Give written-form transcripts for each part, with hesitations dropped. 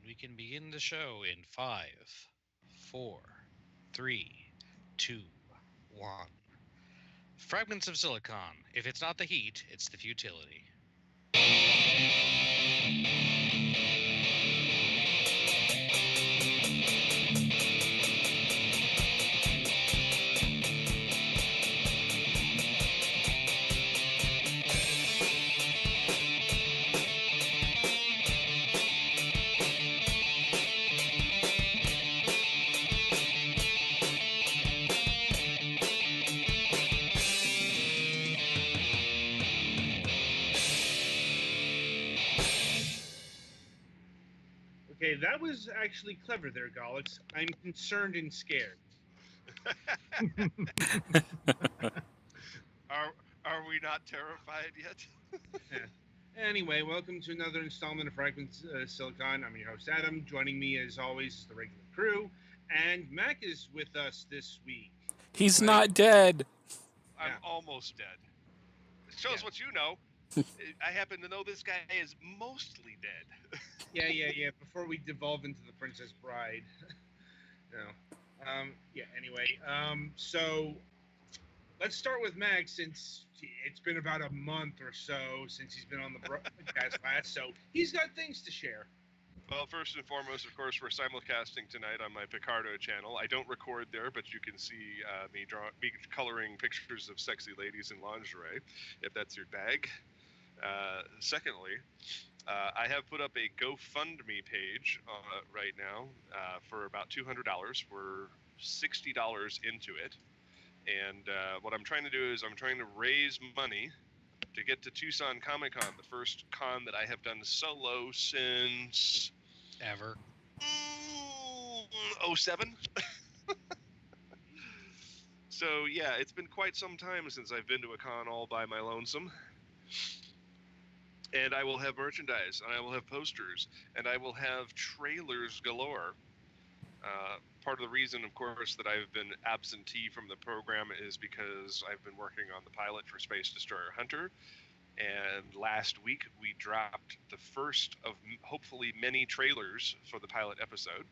And we can begin the show in 5, 4, 3, 2, 1. Fragments of silicon. If it's not the heat, it's the futility. Okay, that was actually clever there, Gollix. I'm concerned and scared. Are we not terrified yet? Yeah. Anyway, welcome to another installment of Fragments Silicon. I'm your host, Adam. Joining me, as always, is the regular crew. And Mac is with us this week. He's Right? not dead. I'm Yeah. almost dead. It shows Yeah. what you know. I happen to know this guy is mostly dead. Yeah. Before we devolve into the Princess Bride. No. Anyway, so let's start with Mac since it's been about a month or so since he's been on the broadcast last, so he's got things to share. Well, first and foremost, of course, we're simulcasting tonight on my Picardo channel. I don't record there, but you can see me coloring pictures of sexy ladies in lingerie, if that's your bag. Secondly, I have put up a GoFundMe page right now for about $200. We're $60 into it. And what I'm trying to do is I'm trying to raise money to get to Tucson Comic Con, the first con that I have done solo since Ever. 07. So yeah, it's been quite some time since I've been to a con all by my lonesome. And I will have merchandise, and I will have posters, and I will have trailers galore. Part of the reason, of course, that I've been absentee from the program is because I've been working on the pilot for Space Destroyer Hunter. And last week, we dropped the first of hopefully many trailers for the pilot episode.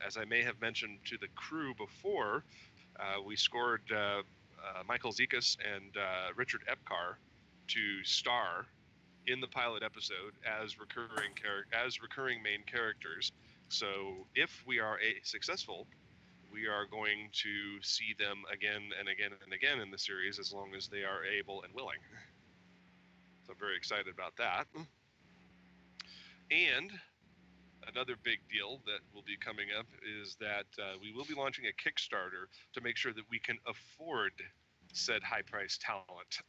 As I may have mentioned to the crew before, we scored Michael Zekas and Richard Epcar to star in the pilot episode as recurring main characters. So if we are successful, we are going to see them again and again and again in the series as long as they are able and willing. So I'm very excited about that. And another big deal that will be coming up is that we will be launching a Kickstarter to make sure that we can afford said high-priced talent.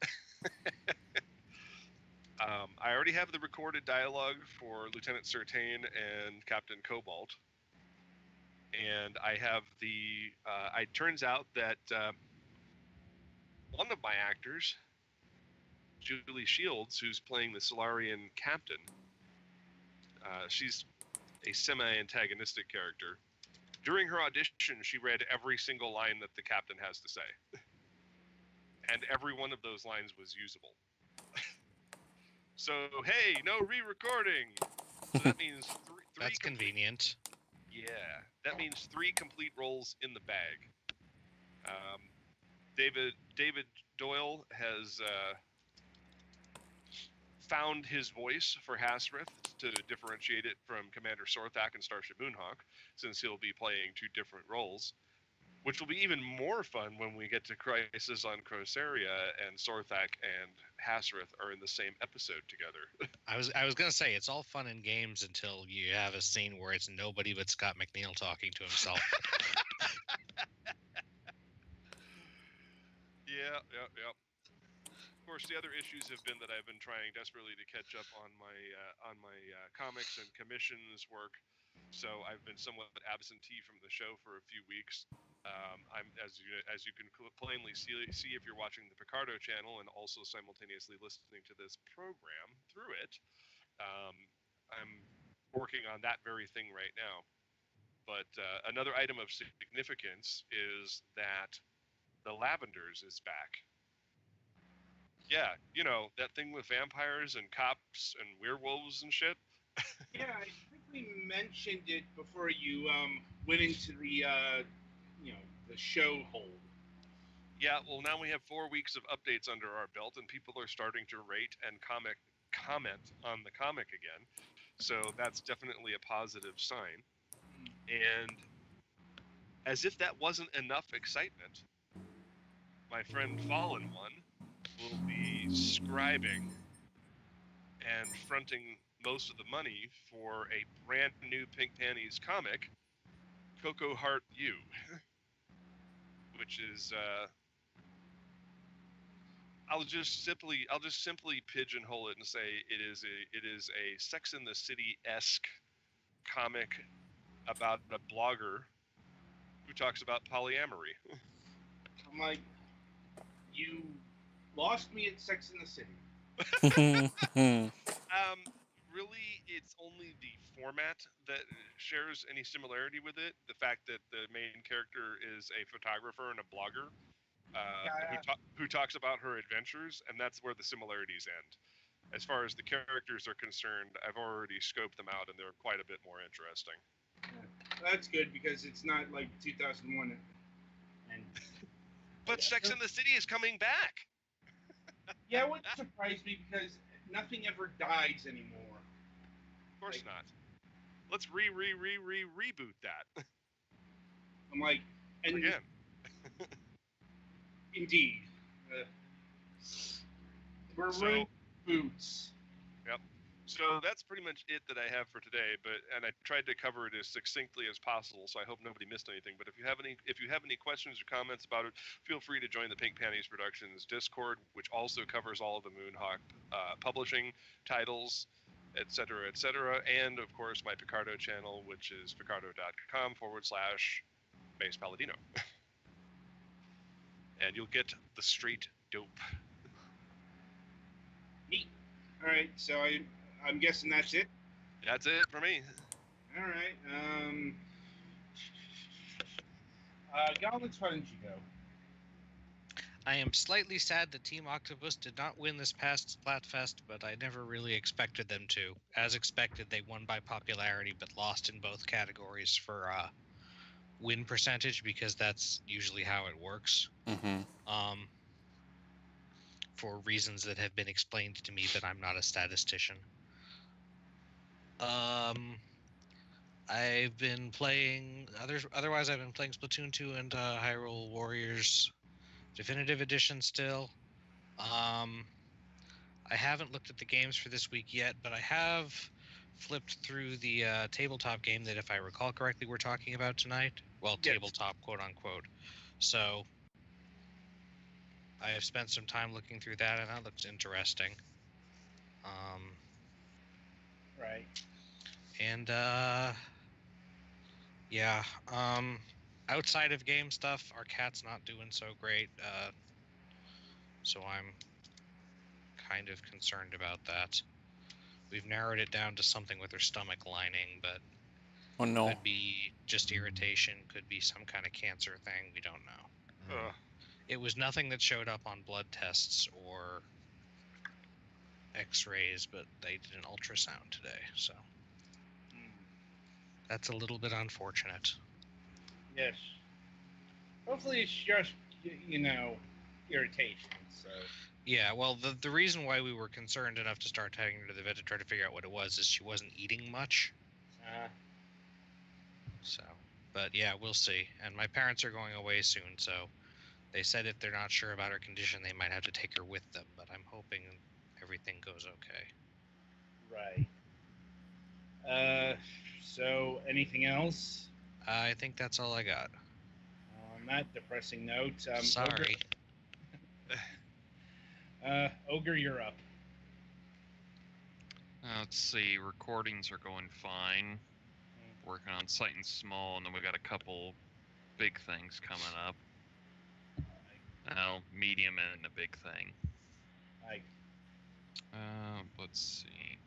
I already have the recorded dialogue for Lieutenant Certain and Captain Cobalt. And I have it turns out that one of my actors, Julie Shields, who's playing the Solarian captain, she's a semi-antagonistic character. During her audition, she read every single line that the captain has to say. And every one of those lines was usable. So, hey, no re-recording. So that means three That's convenient. Yeah, that means 3 complete roles in the bag. David Doyle has found his voice for Hasrith to differentiate it from Commander Sorthak and Starship Moonhawk, since he'll be playing 2 different roles, which will be even more fun when we get to Crisis on Crosaria and Sorthak and Hasrith are in the same episode together. I was gonna say it's all fun and games until you have a scene where it's nobody but Scott McNeil talking to himself. Yeah. Of course, the other issues have been that I've been trying desperately to catch up on my comics and commissions work. So I've been somewhat absentee from the show for a few weeks. I'm as you can plainly see if you're watching the Picardo channel and also simultaneously listening to this program through it. I'm working on that very thing right now. But another item of significance is that the Lavenders is back. Yeah, you know, that thing with vampires and cops and werewolves and shit. Yeah, I think we mentioned it before you went into the the show hold. Yeah, well, now we have 4 weeks of updates under our belt, and people are starting to rate and comment on the comic again. So that's definitely a positive sign. And as if that wasn't enough excitement, my friend Fallen One will be scribing and fronting most of the money for a brand new Pink Panties comic, Coco Heart U, which is I'll just simply pigeonhole it and say it is a Sex in the City-esque comic about a blogger who talks about polyamory. I'm like, you lost me at Sex in the City. Really, it's only the format that shares any similarity with it. The fact that the main character is a photographer and a blogger who talks about her adventures, and that's where the similarities end. As far as the characters are concerned, I've already scoped them out, and they're quite a bit more interesting. Yeah, that's good because it's not like 2001. And but Sex in the City is coming back. Yeah, it wouldn't surprise me because nothing ever dies anymore. Of course not. Let's reboot that. I'm like, and again. Indeed. We're reboots. Yep. So that's pretty much it that I have for today. And I tried to cover it as succinctly as possible, so I hope nobody missed anything. But if you have any questions or comments about it, feel free to join the Pink Panties Productions Discord, which also covers all of the Moonhawk publishing titles, etc., etc., and of course my Picardo channel, which is picardo.com/Base Paladino. And you'll get the straight dope. Neat. All right, so I'm guessing that's it. That's it for me. All right. Goblins, why didn't you go? I am slightly sad that Team Octopus did not win this past Splatfest, but I never really expected them to. As expected, they won by popularity, but lost in both categories for win percentage, because that's usually how it works. For reasons that have been explained to me, but I'm not a statistician. I've been playing otherwise I've been playing Splatoon 2 and Hyrule Warriors Definitive Edition still. I haven't looked at the games for this week yet, but I have flipped through the tabletop game that, if I recall correctly, we're talking about tonight. Well, yes. Tabletop, quote unquote. So I have spent some time looking through that, and that looks interesting. Right. And yeah. Outside of game stuff, our cat's not doing so great. So I'm kind of concerned about that. We've narrowed it down to something with her stomach lining, but could be just irritation, could be some kind of cancer thing. We don't know. It was nothing that showed up on blood tests or x-rays, but they did an ultrasound today, so that's a little bit unfortunate. Yes. Hopefully it's just, irritation, so... Yeah, well, the reason why we were concerned enough to start taking her to the vet to try to figure out what it was is she wasn't eating much. So, but yeah, we'll see. And my parents are going away soon, so they said if they're not sure about her condition, they might have to take her with them, but I'm hoping everything goes okay. Right. So anything else? I think that's all I got. On that depressing note... Sorry. Ogre, you're up. Let's see, recordings are going fine. Working on Sight and Small, and then we got a couple big things coming up. Medium and a big thing. Let's see.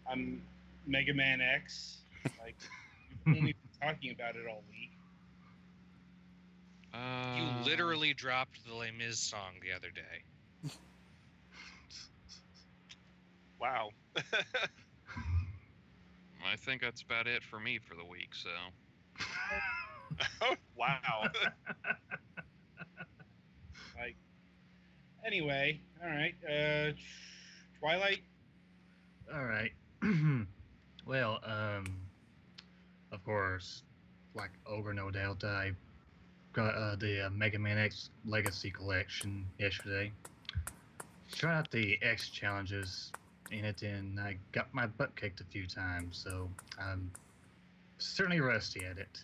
I'm Mega Man X. We've only been talking about it all week. You literally dropped the Les Mis song the other day. Wow. I think that's about it for me for the week. So Wow. Like, anyway, all right. Twilight. All right. Well, of course, like Ogre No Doubt, I got the Mega Man X Legacy Collection yesterday. Tried out the X challenges in it, and I got my butt kicked a few times, so I'm certainly rusty at it.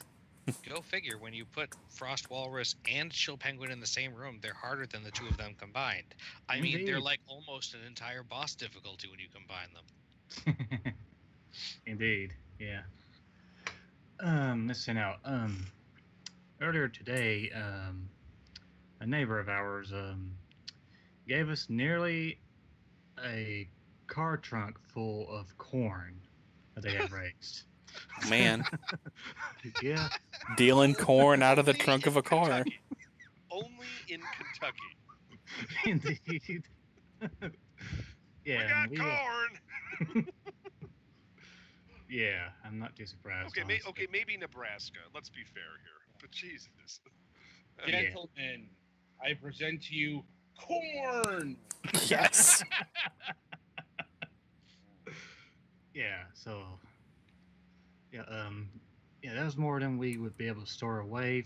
Go figure. When you put Frost Walrus and Chill Penguin in the same room, they're harder than the two of them combined. I mean, they're Indeed. like almost an entire boss difficulty when you combine them. Indeed, yeah. Let's see now. Earlier today, a neighbor of ours gave us nearly a car trunk full of corn that they had raised. Man, Yeah, dealing corn out of the Only trunk of in a car. Kentucky. Only in Kentucky. indeed. Yeah, We got corn. yeah, I'm not too surprised. Okay, honestly. maybe Nebraska. Let's be fair here. But Jesus. Yeah. Gentlemen, I present to you corn. Yes. Yeah, so yeah, yeah, that was more than we would be able to store away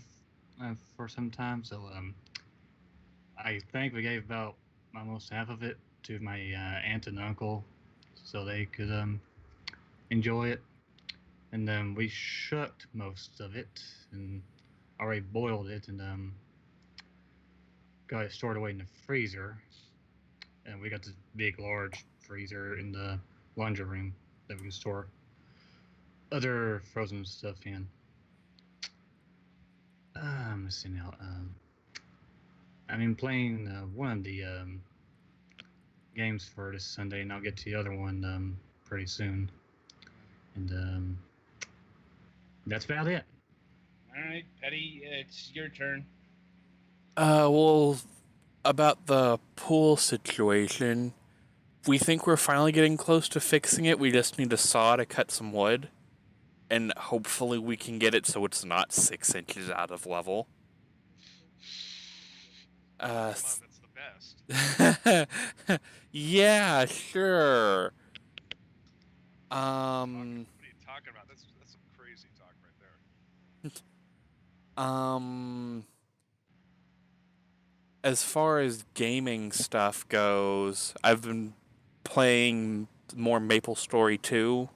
for some time. So I think we gave about almost half of it to my aunt and uncle, so they could enjoy it, and then we shucked most of it and already boiled it and got it stored away in the freezer, and we got this big, large freezer in the laundry room that we can store other frozen stuff in. Let's see now. I've been playing one of the games for this Sunday, and I'll get to the other one pretty soon. And that's about it. All right, Petty, it's your turn. Well, about the pool situation, we think we're finally getting close to fixing it. We just need a saw to cut some wood, and hopefully we can get it so it's not 6 inches out of level. Come on, that's the best. Yeah, sure. What are you talking about? That's some crazy talk right there. As far as gaming stuff goes, I've been playing more Maple Story 2.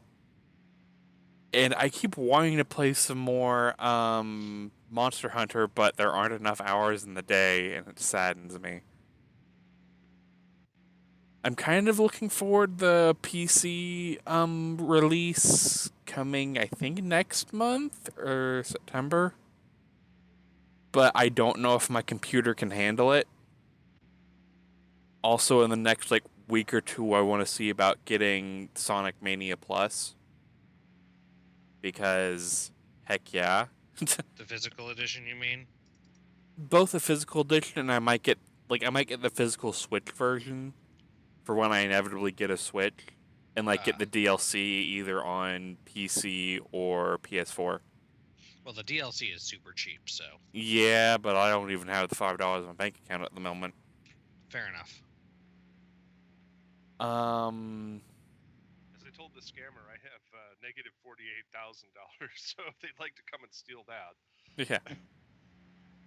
And I keep wanting to play some more Monster Hunter, but there aren't enough hours in the day, and it saddens me. I'm kind of looking forward to the PC release coming, I think, next month or September. But I don't know if my computer can handle it. Also, in the next week or two, I want to see about getting Sonic Mania Plus. Because, heck yeah. The physical edition, you mean? Both the physical edition and I might get the physical Switch version for when I inevitably get a Switch, and get the DLC either on PC or PS4. Well, the DLC is super cheap, so Yeah, but I don't even have the $5 in my bank account at the moment. fair enough. As I told the scammer, I have negative $48,000. So if they'd like to come and steal that, Yeah.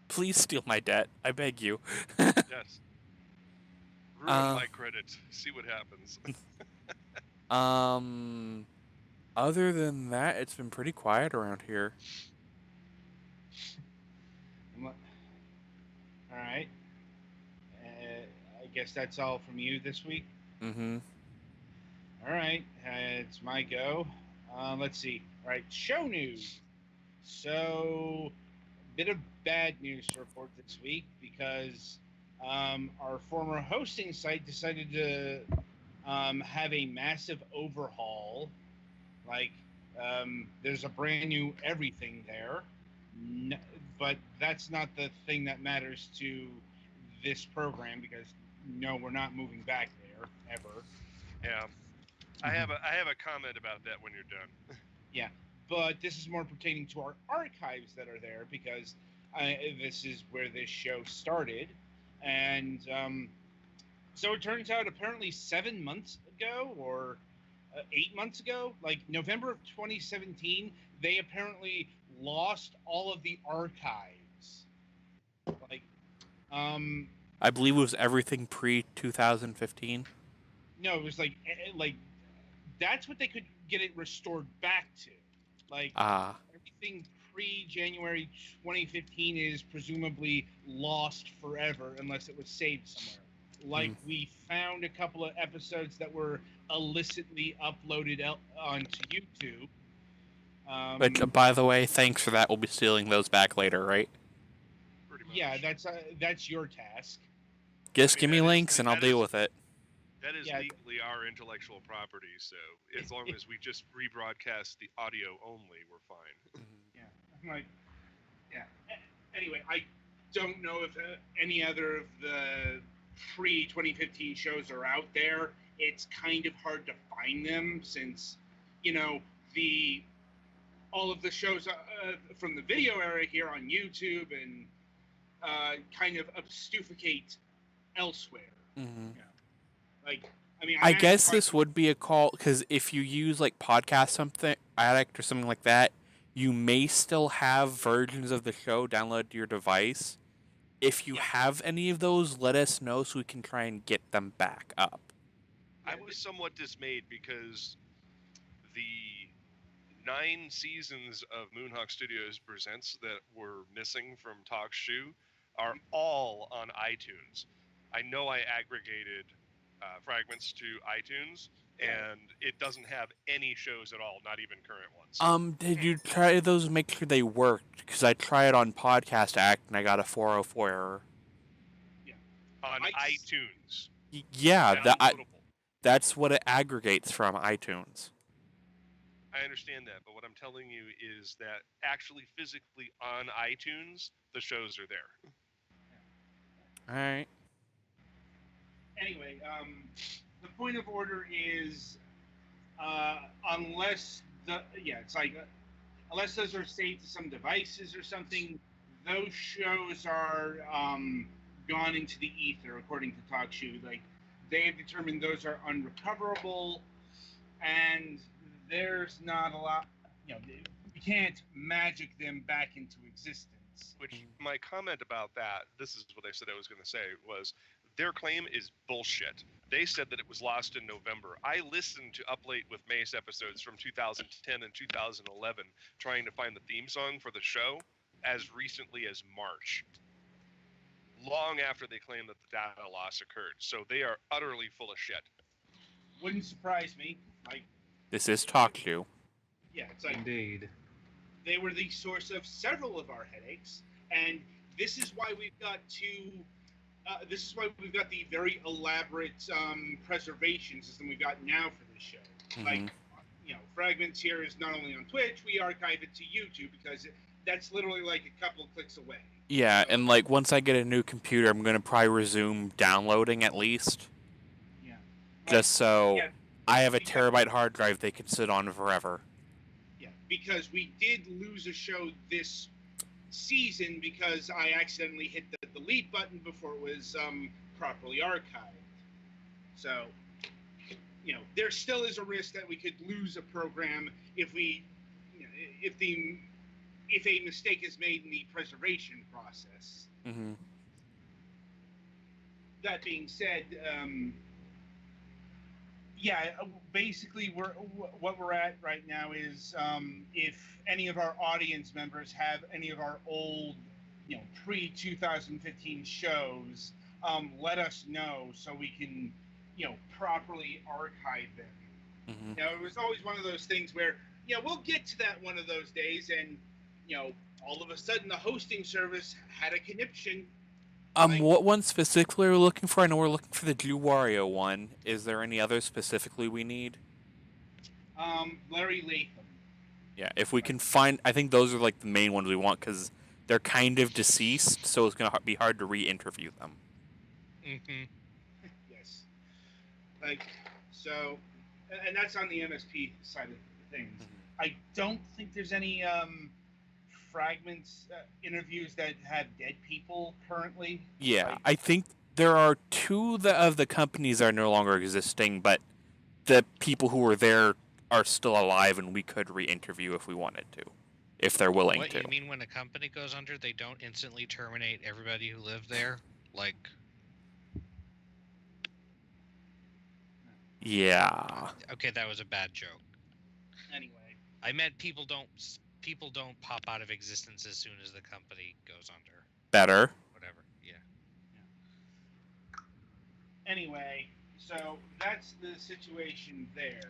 Please steal my debt, I beg you. yes. Ruin my credit. See what happens. Other than that, it's been pretty quiet around here. All right. I guess that's all from you this week. Mm-hmm. All right, it's my go. Let's see. All right, show news. So, bit of bad news to report this week because our former hosting site decided to have a massive overhaul. There's a brand new everything there. But that's not the thing that matters to this program because no, we're not moving back there ever. Yeah. I have a comment about that when you're done. Yeah, but this is more pertaining to our archives that are there because this is where this show started, and so it turns out apparently 7 months ago or 8 months ago, like November of 2017, they apparently lost all of the archives. Like, I believe it was everything pre 2015. no, it was like that's what they could get it restored back to. Like Ah, everything pre-January 2015 is presumably lost forever unless it was saved somewhere. Like we found a couple of episodes that were illicitly uploaded onto YouTube. which, by the way, thanks for that. We'll be stealing those back later, right? Pretty much. Yeah, that's your task. Just I mean, give me that is- links and I'll that deal is- with it. That is Yeah. legally our intellectual property, so as long as we just rebroadcast the audio only, we're fine. Yeah, I'm like, yeah. Anyway, I don't know if any other of the pre-2015 shows are out there. It's kind of hard to find them since, all of the shows from the video era here on YouTube and kind of obfuscate elsewhere. Mm-hmm. Like, I mean, I guess this would be a call because if you use like podcast something addict or something like that, you may still have versions of the show downloaded to your device. If you have any of those, let us know so we can try and get them back up. I was somewhat dismayed because the 9 seasons of Moonhawk Studios Presents that were missing from Talk Shoe are all on iTunes. I know I aggregated Fragments to iTunes, and it doesn't have any shows at all, not even current ones. Did you try those and make sure they worked? Because I tried on Podcast Act and I got a 404 error. On iTunes. Yeah, Downloadable. that's what it aggregates from iTunes. I understand that, but what I'm telling you is that actually physically on iTunes, the shows are there. All right. Anyway, the point of order is unless unless those are saved to some devices or something, those shows are gone into the ether according to TalkShoe. Like they have determined those are unrecoverable, and there's not a lot. We can't magic them back into existence. Which my comment about that, this is what I said I was going to say, was their claim is bullshit. They said that it was lost in November. I listened to Up Late with Mace episodes from 2010 and 2011 trying to find the theme song for the show as recently as March, long after they claimed that the data loss occurred. So they are utterly full of shit. Wouldn't surprise me. This is Talk Shoe. Yeah, it's like Indeed. they were the source of several of our headaches, and this is why we've got this is why we've got the very elaborate preservation system we've got now for this show. Mm-hmm. Like, Fragments here is not only on Twitch, we archive it to YouTube because that's literally like a couple of clicks away. Yeah, and like once I get a new computer, I'm gonna probably resume downloading at least. Yeah. Just so Yeah, I have a terabyte hard drive they can sit on forever. Yeah, because we did lose a show this season because I accidentally hit the delete button before it was properly archived. So, there still is a risk that we could lose a program if a mistake is made in the preservation process. Mm-hmm. That being said, basically what we're at right now is if any of our audience members have any of our old, pre-2015 shows, let us know so we can, properly archive them. Mm-hmm. It was always one of those things where, we'll get to that one of those days, and, all of a sudden the hosting service had a conniption. What one specifically are we looking for? I know we're looking for the Blue Wario one. Is there any others specifically we need? Larry Latham. Yeah, if we can find, I think those are like the main ones we want because they're kind of deceased, so it's gonna be hard to re-interview them. Mm-hmm. Yes. And that's on the MSP side of things. I don't think there's any Fragments interviews that have dead people currently. Yeah, I think there are two of the companies that are no longer existing, but the people who were there are still alive, and we could re-interview if we wanted to, if they're willing What to. you mean when a company goes under, they don't instantly terminate everybody who lived there? Like, Yeah. okay, that was a bad joke. Anyway, I meant people don't pop out of existence as soon as the company goes under. Better. Whatever. Yeah. anyway, so that's the situation there.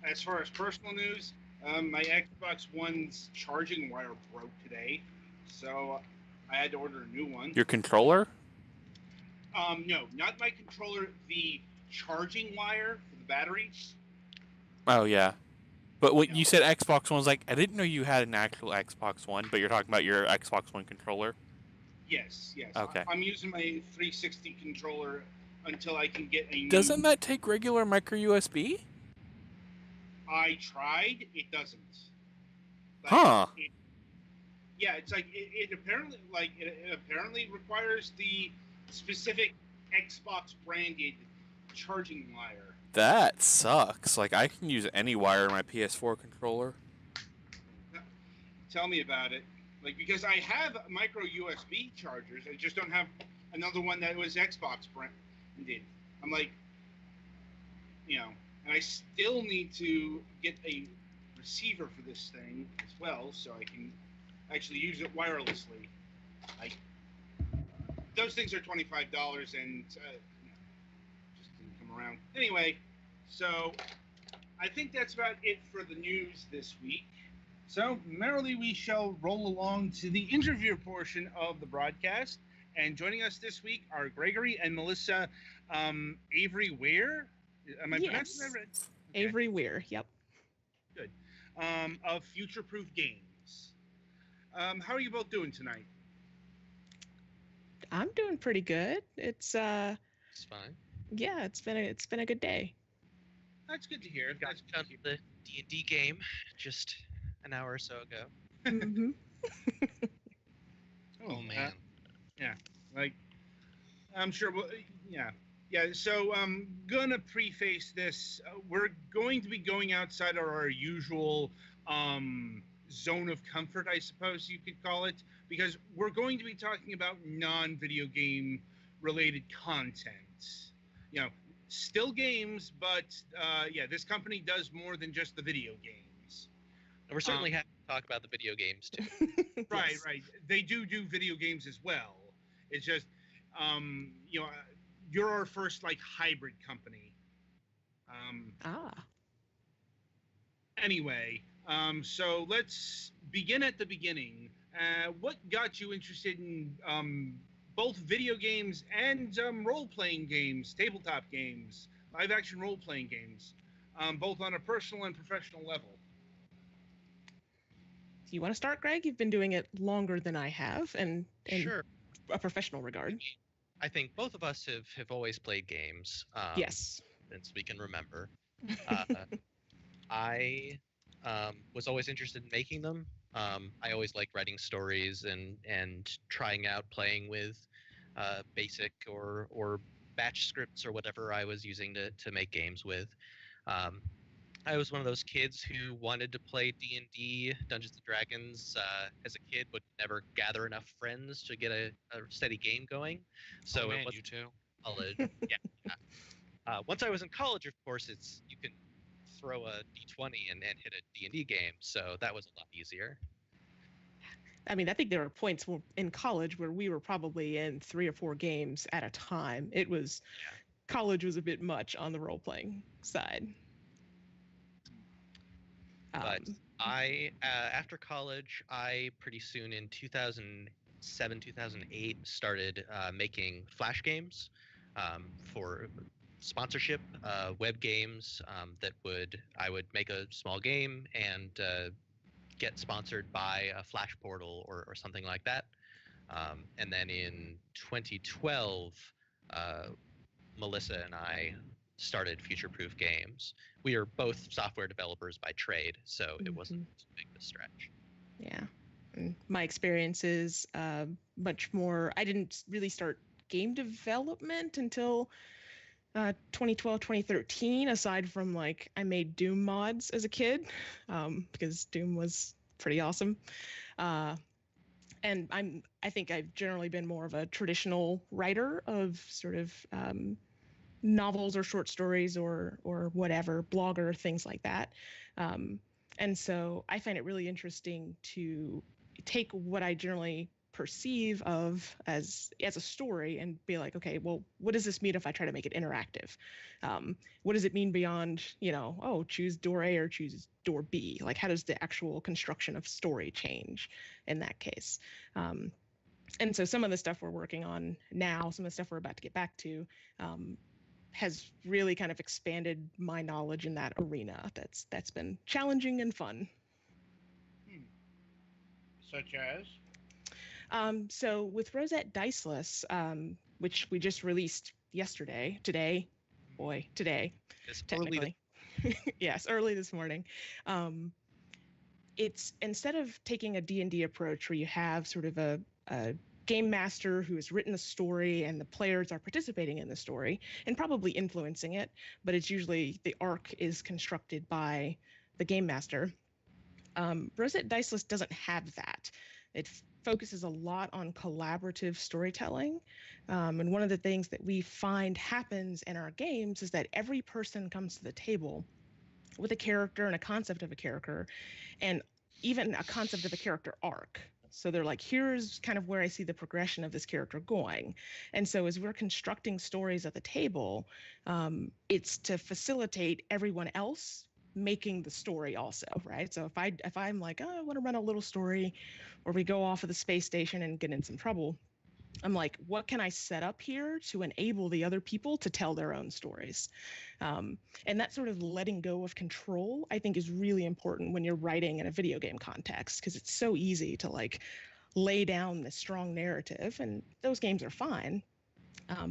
As far as personal news, my Xbox One's charging wire broke today, so I had to order a new one. Your controller? No, not my controller. The charging wire for the battery. Oh yeah. But when No. you said Xbox One, I was like, I didn't know you had an actual Xbox One, but you're talking about your Xbox One controller. Yes. Okay. I'm using my 360 controller until I can get a new. Doesn't that take regular micro USB? I tried. It doesn't. Huh. Yeah, it's like it apparently requires the specific Xbox branded charging wire. That sucks. Like, I can use any wire in my PS4 controller. Tell me about it. Like, because I have micro USB chargers, I just don't have another one that was Xbox branded. I'm like, and I still need to get a receiver for this thing as well, so I can actually use it wirelessly. Like, those things are $25, and just didn't come around. Anyway, so I think that's about it for the news this week. So merrily we shall roll along to the interview portion of the broadcast. And joining us this week are Gregory and Melissa Avery-Weir. Am I pronouncing that right? Okay. Avery-Weir, yep. Good. Of Future Proof Games. How are you both doing tonight? I'm doing pretty good. It's It's fine. yeah, it's been a good day. That's good to hear. Got done the D&D game just an hour or so ago. Mm-hmm. Oh man. Yeah, like I'm sure. Yeah. So I'm gonna preface this. We're going to be going outside of our usual zone of comfort, I suppose you could call it, because we're going to be talking about non-video game related content. Still games, but this company does more than just the video games. And we're certainly happy to talk about the video games too. Right, Yes. right. They do video games as well. It's just, you're our first hybrid company. Anyway, so let's begin at the beginning. What got you interested in both video games and role-playing games, tabletop games, live-action role-playing games, both on a personal and professional level? Do you want to start, Greg? You've been doing it longer than I have, and in Sure. a professional regard. I think both of us have always played games. Yes. Since we can remember. I was always interested in making them. I always liked writing stories and trying out playing with basic or batch scripts or whatever I was using to make games with. I was one of those kids who wanted to play D&D, Dungeons & Dragons, as a kid, but never gather enough friends to get a steady game going. So man, it was you too. college. Yeah. Once I was in college, of course, you can throw a D20 and hit a D&D game, so that was a lot easier. I mean, I think there were points in college where we were probably in 3 or 4 games at a time. College was a bit much on the role-playing side. But I, after college, I pretty soon in 2007, 2008 started making Flash games for sponsorship, web games I would make a small game and get sponsored by a Flash portal or something like that. And then in 2012, Melissa and I started Future Proof Games. We are both software developers by trade, so it wasn't too big of a stretch. Yeah. And my experience is much more. I didn't really start game development until 2012, 2013, aside from like I made Doom mods as a kid because Doom was pretty awesome. And I think I've generally been more of a traditional writer of sort of novels or short stories or whatever, blogger, things like that. And so I find it really interesting to take what I generally perceive of as a story and be like, okay, well, what does this mean if I try to make it interactive? What does it mean beyond, oh, choose door A or choose door B? Like, how does the actual construction of story change in that case? And so some of the stuff we're working on now, some of the stuff we're about to get back to, has really kind of expanded my knowledge in that arena. That's been challenging and fun. Such as? So with Rosette Diceless, which we just released today, technically. Yes, early this morning. It's instead of taking a D&D approach where you have sort of a game master who has written a story and the players are participating in the story and probably influencing it, but it's usually the arc is constructed by the game master. Rosette Diceless doesn't have that. It focuses a lot on collaborative storytelling. And one of the things that we find happens in our games is that every person comes to the table with a character and a concept of a character and even a concept of a character arc. So they're like, here's kind of where I see the progression of this character going. And so as we're constructing stories at the table, it's to facilitate everyone else making the story also, right? So if I'm like, oh, I want to run a little story, or we go off of the space station and get in some trouble, I'm like, what can I set up here to enable the other people to tell their own stories? And that sort of letting go of control, I think, is really important when you're writing in a video game context, because it's so easy to like lay down this strong narrative, and those games are fine.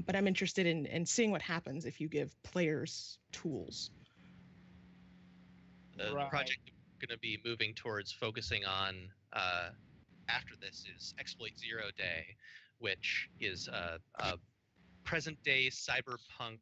But I'm interested in seeing what happens if you give players tools. The project we're going to be moving towards focusing on after this is Exploit Zero Day, which is a present-day cyberpunk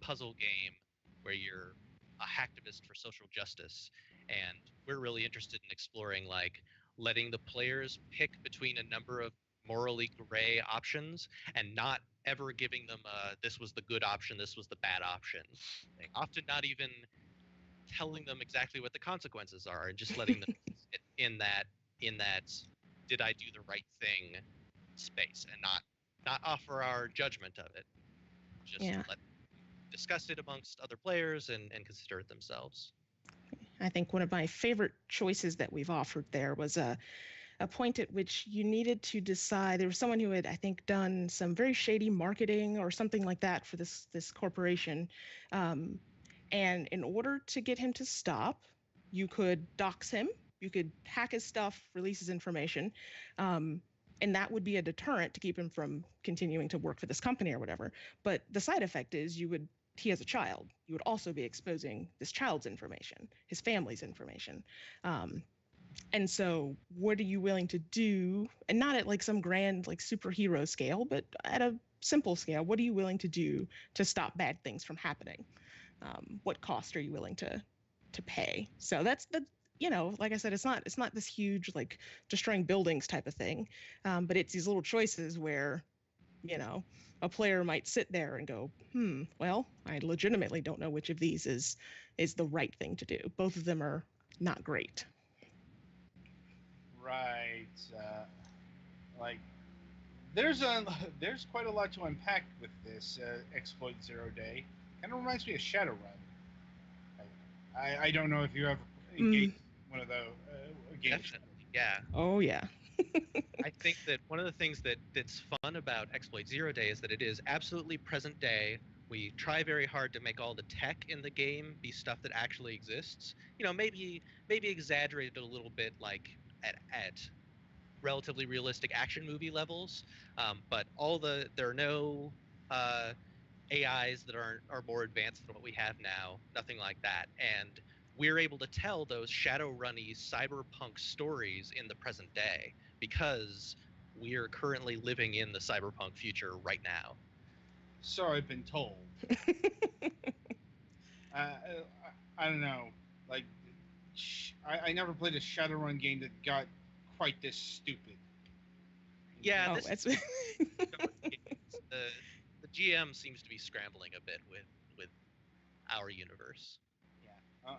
puzzle game where you're a hacktivist for social justice, and we're really interested in exploring like letting the players pick between a number of morally gray options and not ever giving them this was the good option, this was the bad option. Often not even telling them exactly what the consequences are, and just letting them sit in that did I do the right thing space, and not offer our judgment of it. Just let discuss it amongst other players and consider it themselves. I think one of my favorite choices that we've offered there was a point at which you needed to decide. There was someone who had, I think, done some very shady marketing or something like that for this corporation. And in order to get him to stop, you could dox him, you could hack his stuff, release his information, and that would be a deterrent to keep him from continuing to work for this company or whatever. But the side effect is he has a child. You would also be exposing this child's information, his family's information. And so what are you willing to do? And not at like some grand like superhero scale, but at a simple scale, what are you willing to do to stop bad things from happening? What cost are you willing to pay? So that's the, like I said, it's not this huge like destroying buildings type of thing, but it's these little choices where, a player might sit there and go, well, I legitimately don't know which of these is the right thing to do. Both of them are not great. Right. There's quite a lot to unpack with this Exploit Zero Day. Kind of reminds me of Shadowrun. I don't know if you ever engaged one of those games. Definitely, yeah. Oh yeah. I think that one of the things that's fun about Exploit Zero Day is that it is absolutely present day. We try very hard to make all the tech in the game be stuff that actually exists. Maybe exaggerated a little bit, like at relatively realistic action movie levels. But there are no AIs that are more advanced than what we have now, nothing like that. And we're able to tell those Shadowrunny cyberpunk stories in the present day because we are currently living in the cyberpunk future right now. So I've been told. I don't know. Like, I never played a Shadowrun game that got quite this stupid. Yeah, Oh, this that's the GM seems to be scrambling a bit with our universe. Yeah,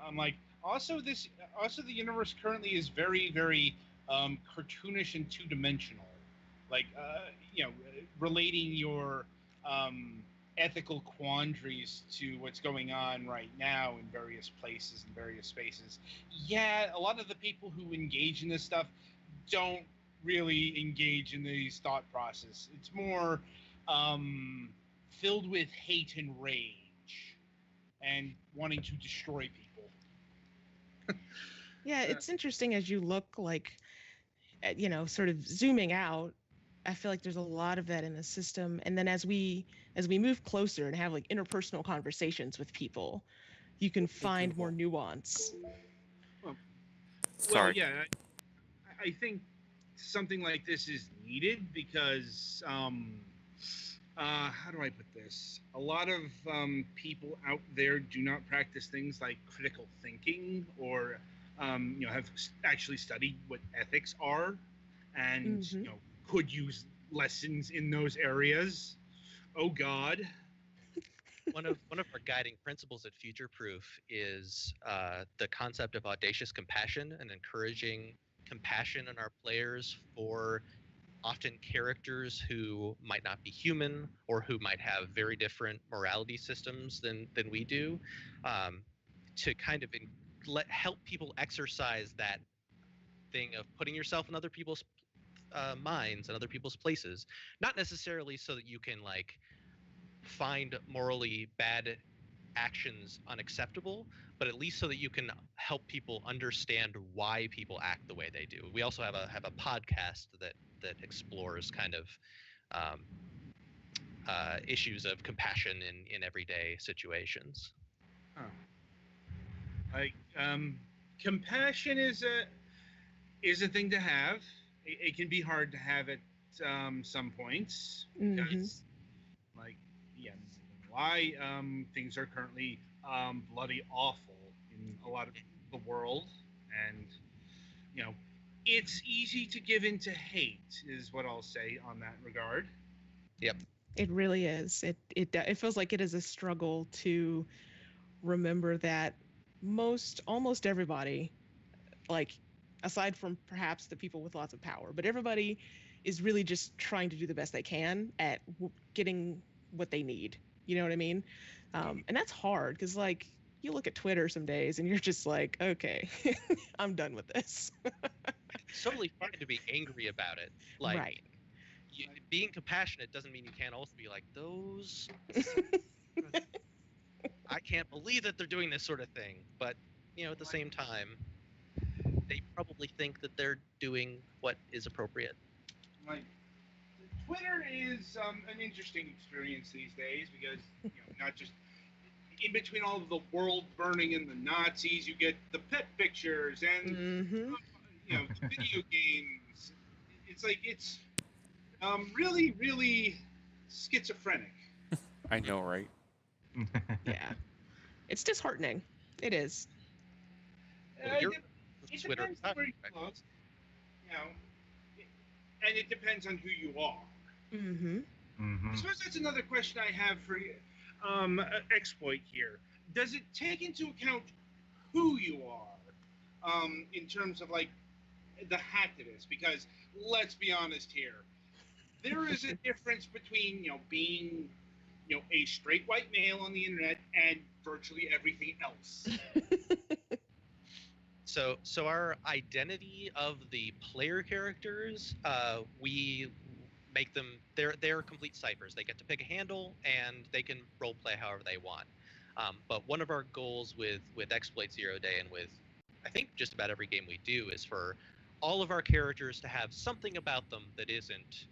I'm like also the universe currently is very very cartoonish and two-dimensional, like relating your ethical quandaries to what's going on right now in various places and various spaces. Yeah, a lot of the people who engage in this stuff don't really engage in these thought process. It's more filled with hate and rage and wanting to destroy people. Yeah, it's interesting as you look like at, sort of zooming out. I feel like there's a lot of that in the system, and then as we move closer and have like interpersonal conversations with people, you can find more nuance. Well, Sorry. yeah, I think something like this is needed because how do I put this? A lot of people out there do not practice things like critical thinking or have actually studied what ethics are, and Mhm. could use lessons in those areas. Oh God. One of our guiding principles at Future Proof is the concept of audacious compassion and encouraging compassion in our players for often characters who might not be human or who might have very different morality systems than we do, to kind of help people exercise that thing of putting yourself in other people's minds and other people's places, not necessarily so that you can like find morally bad actions unacceptable, but at least so that you can help people understand why people act the way they do. We also have a podcast that explores kind of issues of compassion in everyday situations. Oh. Like compassion is a thing to have. It can be hard to have at some points because, like, yeah, why things are currently bloody awful in a lot of the world, and it's easy to give into hate, is what I'll say on that regard. Yep. It really is. It feels like it is a struggle to remember that almost everybody, like aside from perhaps the people with lots of power, but everybody is really just trying to do the best they can at getting what they need. You know what I mean? And that's hard because like you look at Twitter some days and you're just like, okay, I'm done with this. It's totally fine to be angry about it. Like, right. being compassionate doesn't mean you can't also be like, those I can't believe that they're doing this sort of thing. But at the same time, they probably think that they're doing what is appropriate. Like, Twitter is an interesting experience these days because not just in between all of the world burning and the Nazis, you get the pet pictures and video games. It's like it's really really schizophrenic. I know, right? Yeah. It's disheartening. It is. Well, It Twitter. depends on where you look, and it depends on who you are. I suppose that's another question I have for you, Exploit here. Does it take into account who you are in terms of like the hat it is? Because let's be honest here, there is a difference between being a straight white male on the internet and virtually everything else. So our identity of the player characters, we make them they're complete ciphers. They get to pick a handle and they can role play however they want. But one of our goals with Exploit Zero Day and with I think just about every game we do is for all of our characters to have something about them that isn't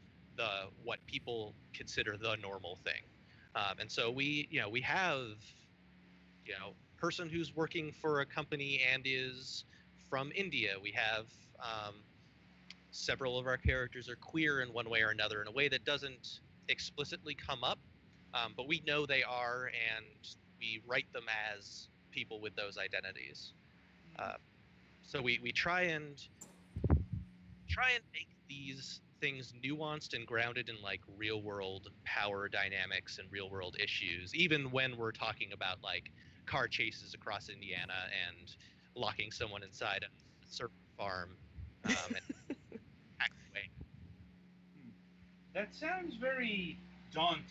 what people consider the normal thing. And so we have, person who's working for a company and is from India. We have several of our characters are queer in one way or another in a way that doesn't explicitly come up, but we know they are, and we write them as people with those identities. So we try and make these things nuanced and grounded in like real world power dynamics and real world issues, even when we're talking about like car chases across Indiana and locking someone inside a serpent farm. And away. That sounds very daunting.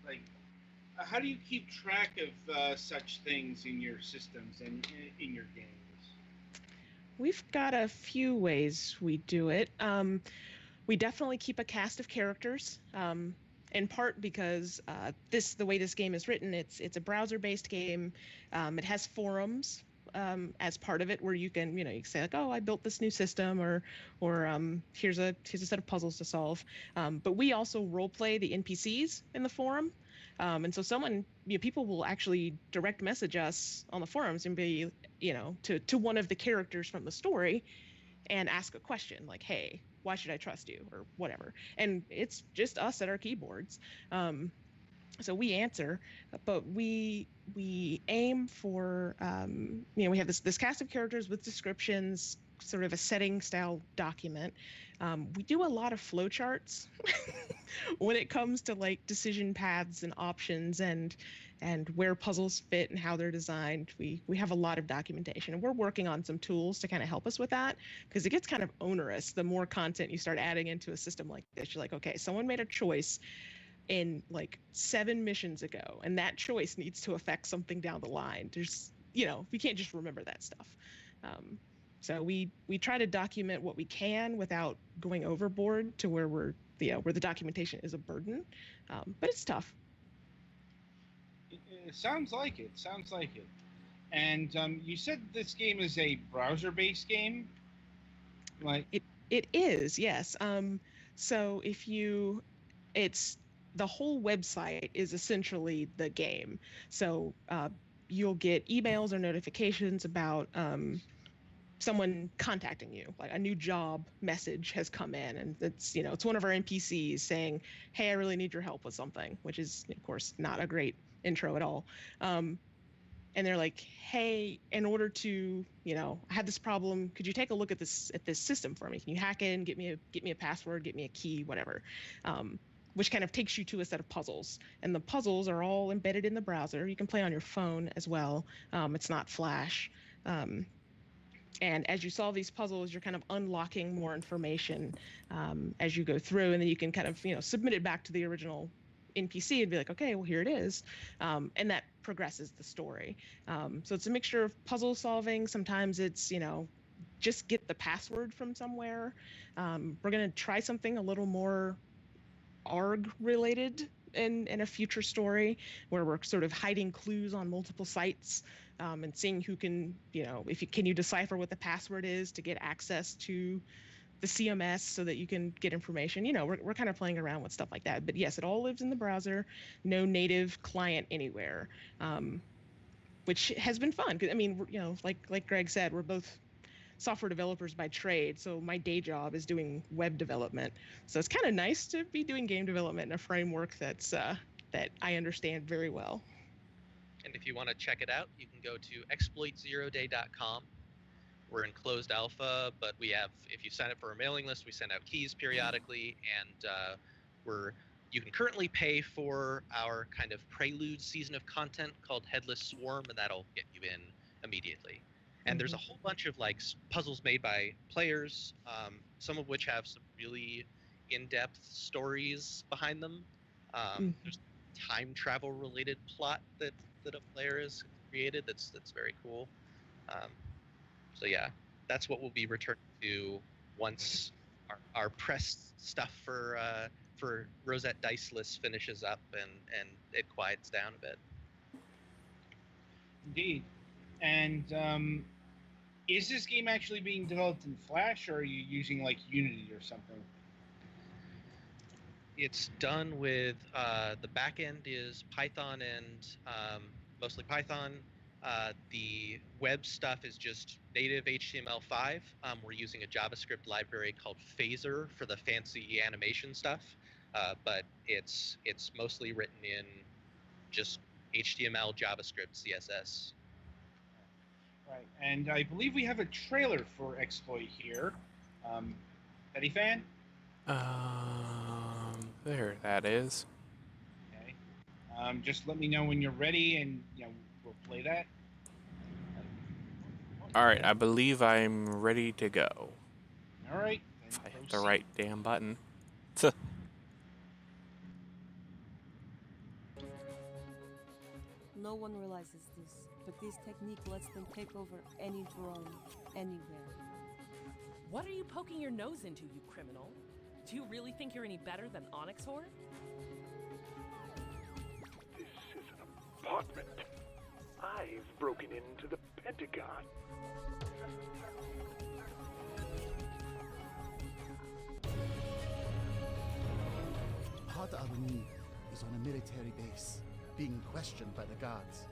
Like, how do you keep track of such things in your systems and in your games? We've got a few ways we do it. We definitely keep a cast of characters, in part because the way this game is written, it's a browser-based game. It has forums as part of it, where you can you can say like, oh, I built this new system, or here's a set of puzzles to solve. But we also role play the NPCs in the forum. And so people will actually direct message us on the forums and be, to one of the characters from the story and ask a question like, hey, why should I trust you, or whatever. And it's just us at our keyboards. So we answer, but we aim for, we have this cast of characters with descriptions, sort of a setting style document. We do a lot of flowcharts when it comes to like decision paths and options and where puzzles fit and how they're designed. We have a lot of documentation, and we're working on some tools to kind of help us with that, because it gets kind of onerous the more content you start adding into a system like this. You're like, okay, someone made a choice in like 7 missions ago, and that choice needs to affect something down the line. There's, we can't just remember that stuff. So we try to document what we can without going overboard to where where the documentation is a burden. But it's tough. It sounds like it. And you said this game is a browser-based game? Like it is, yes. So it's the whole website is essentially the game. So you'll get emails or notifications about someone contacting you, like a new job message has come in, and it's one of our NPCs saying, hey, I really need your help with something, which is of course not a great intro at all. And they're like, hey, in order to, I had this problem, could you take a look at this system for me? Can you hack in, get me a password, get me a key, whatever. Which kind of takes you to a set of puzzles, and the puzzles are all embedded in the browser. You can play on your phone as well. It's not Flash. And as you solve these puzzles, you're kind of unlocking more information as you go through, and then you can kind of submit it back to the original NPC and be like, okay, well, here it is. And that progresses the story. So it's a mixture of puzzle solving. Sometimes it's just get the password from somewhere. We're going to try something a little more ARG related in a future story, where we're sort of hiding clues on multiple sites, and seeing who can, can you decipher what the password is to get access to the CMS so that you can get information. We're kind of playing around with stuff like that. But yes, it all lives in the browser, no native client anywhere, which has been fun. 'Cause, I mean, like Greg said, we're both software developers by trade, so my day job is doing web development. So it's kind of nice to be doing game development in a framework that I understand very well. And if you want to check it out, you can go to exploitzeroday.com. We're in closed alpha, but if you sign up for our mailing list, we send out keys periodically, and you can currently pay for our kind of prelude season of content called Headless Swarm, and that'll get you in immediately. And there's a whole bunch of like puzzles made by players, some of which have some really in-depth stories behind them. There's time travel related plot that a player has created that's very cool. So yeah, that's what we'll be returning to once our press stuff for Rosette Diceless finishes up and it quiets down a bit. Indeed. And is this game actually being developed in Flash, or are you using like Unity or something? It's done with the back end is Python and mostly Python. The web stuff is just native HTML5. We're using a JavaScript library called Phaser for the fancy animation stuff, but it's mostly written in just HTML, JavaScript, CSS. Right, and I believe we have a trailer for Exploit here. Petty fan? There that is. Okay. Just let me know when you're ready, and we'll play that. All right, I believe I'm ready to go. All right. If I hit the proceed. right damn button. No one realizes this, but this technique lets them take over any drone, anywhere. What are you poking your nose into, you criminal? Do you really think you're any better than Onyx Horde? This is an apartment. I've broken into the Pentagon. Had Aruni is on a military base, being questioned by the guards.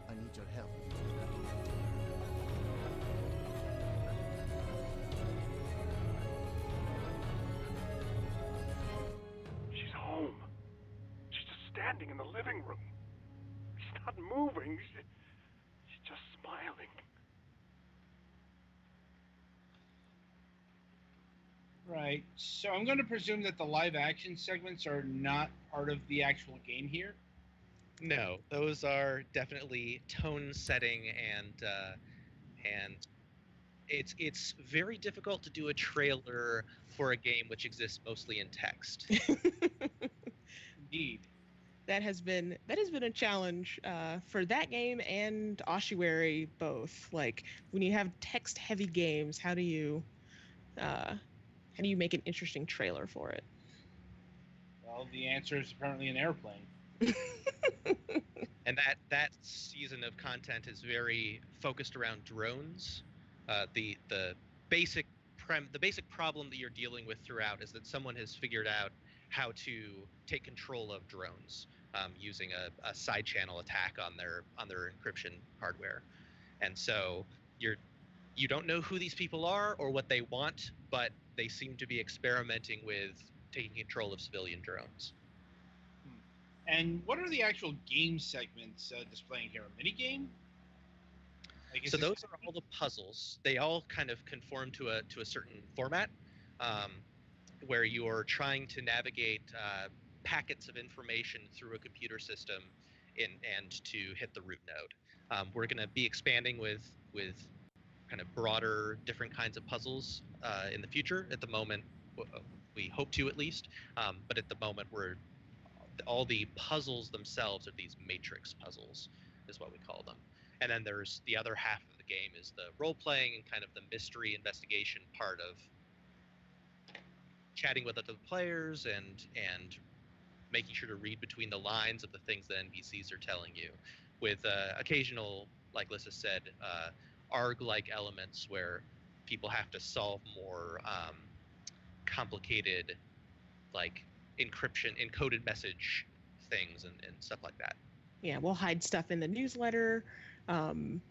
I need your help. She's home. She's just standing in the living room. She's not moving. She's just smiling. Right. So I'm going to presume that the live action segments are not part of the actual game here. No, those are definitely tone setting and it's very difficult to do a trailer for a game which exists mostly in text. Indeed. That has been a challenge for that game and Ossuary both. Like when you have text heavy games, how do you make an interesting trailer for it? Well, the answer is apparently an airplane. And that season of content is very focused around drones. The basic problem that you're dealing with throughout is that someone has figured out how to take control of drones using a side channel attack on their encryption hardware. And so you don't know who these people are or what they want, but they seem to be experimenting with taking control of civilian drones. And what are the actual game segments displaying here? A mini game? So those are all the puzzles. They all kind of conform to a certain format, where you're trying to navigate packets of information through a computer system and to hit the root node. We're going to be expanding with kind of broader, different kinds of puzzles in the future. At the moment, we hope to at least, but at the moment all the puzzles themselves are these matrix puzzles, is what we call them. And then there's the other half of the game is the role-playing and kind of the mystery investigation part of chatting with other players and making sure to read between the lines of the things that NPCs are telling you, with occasional, like Lissa said, ARG-like elements where people have to solve more complicated, like encoded message things and stuff like that. Yeah, we'll hide stuff in the newsletter, and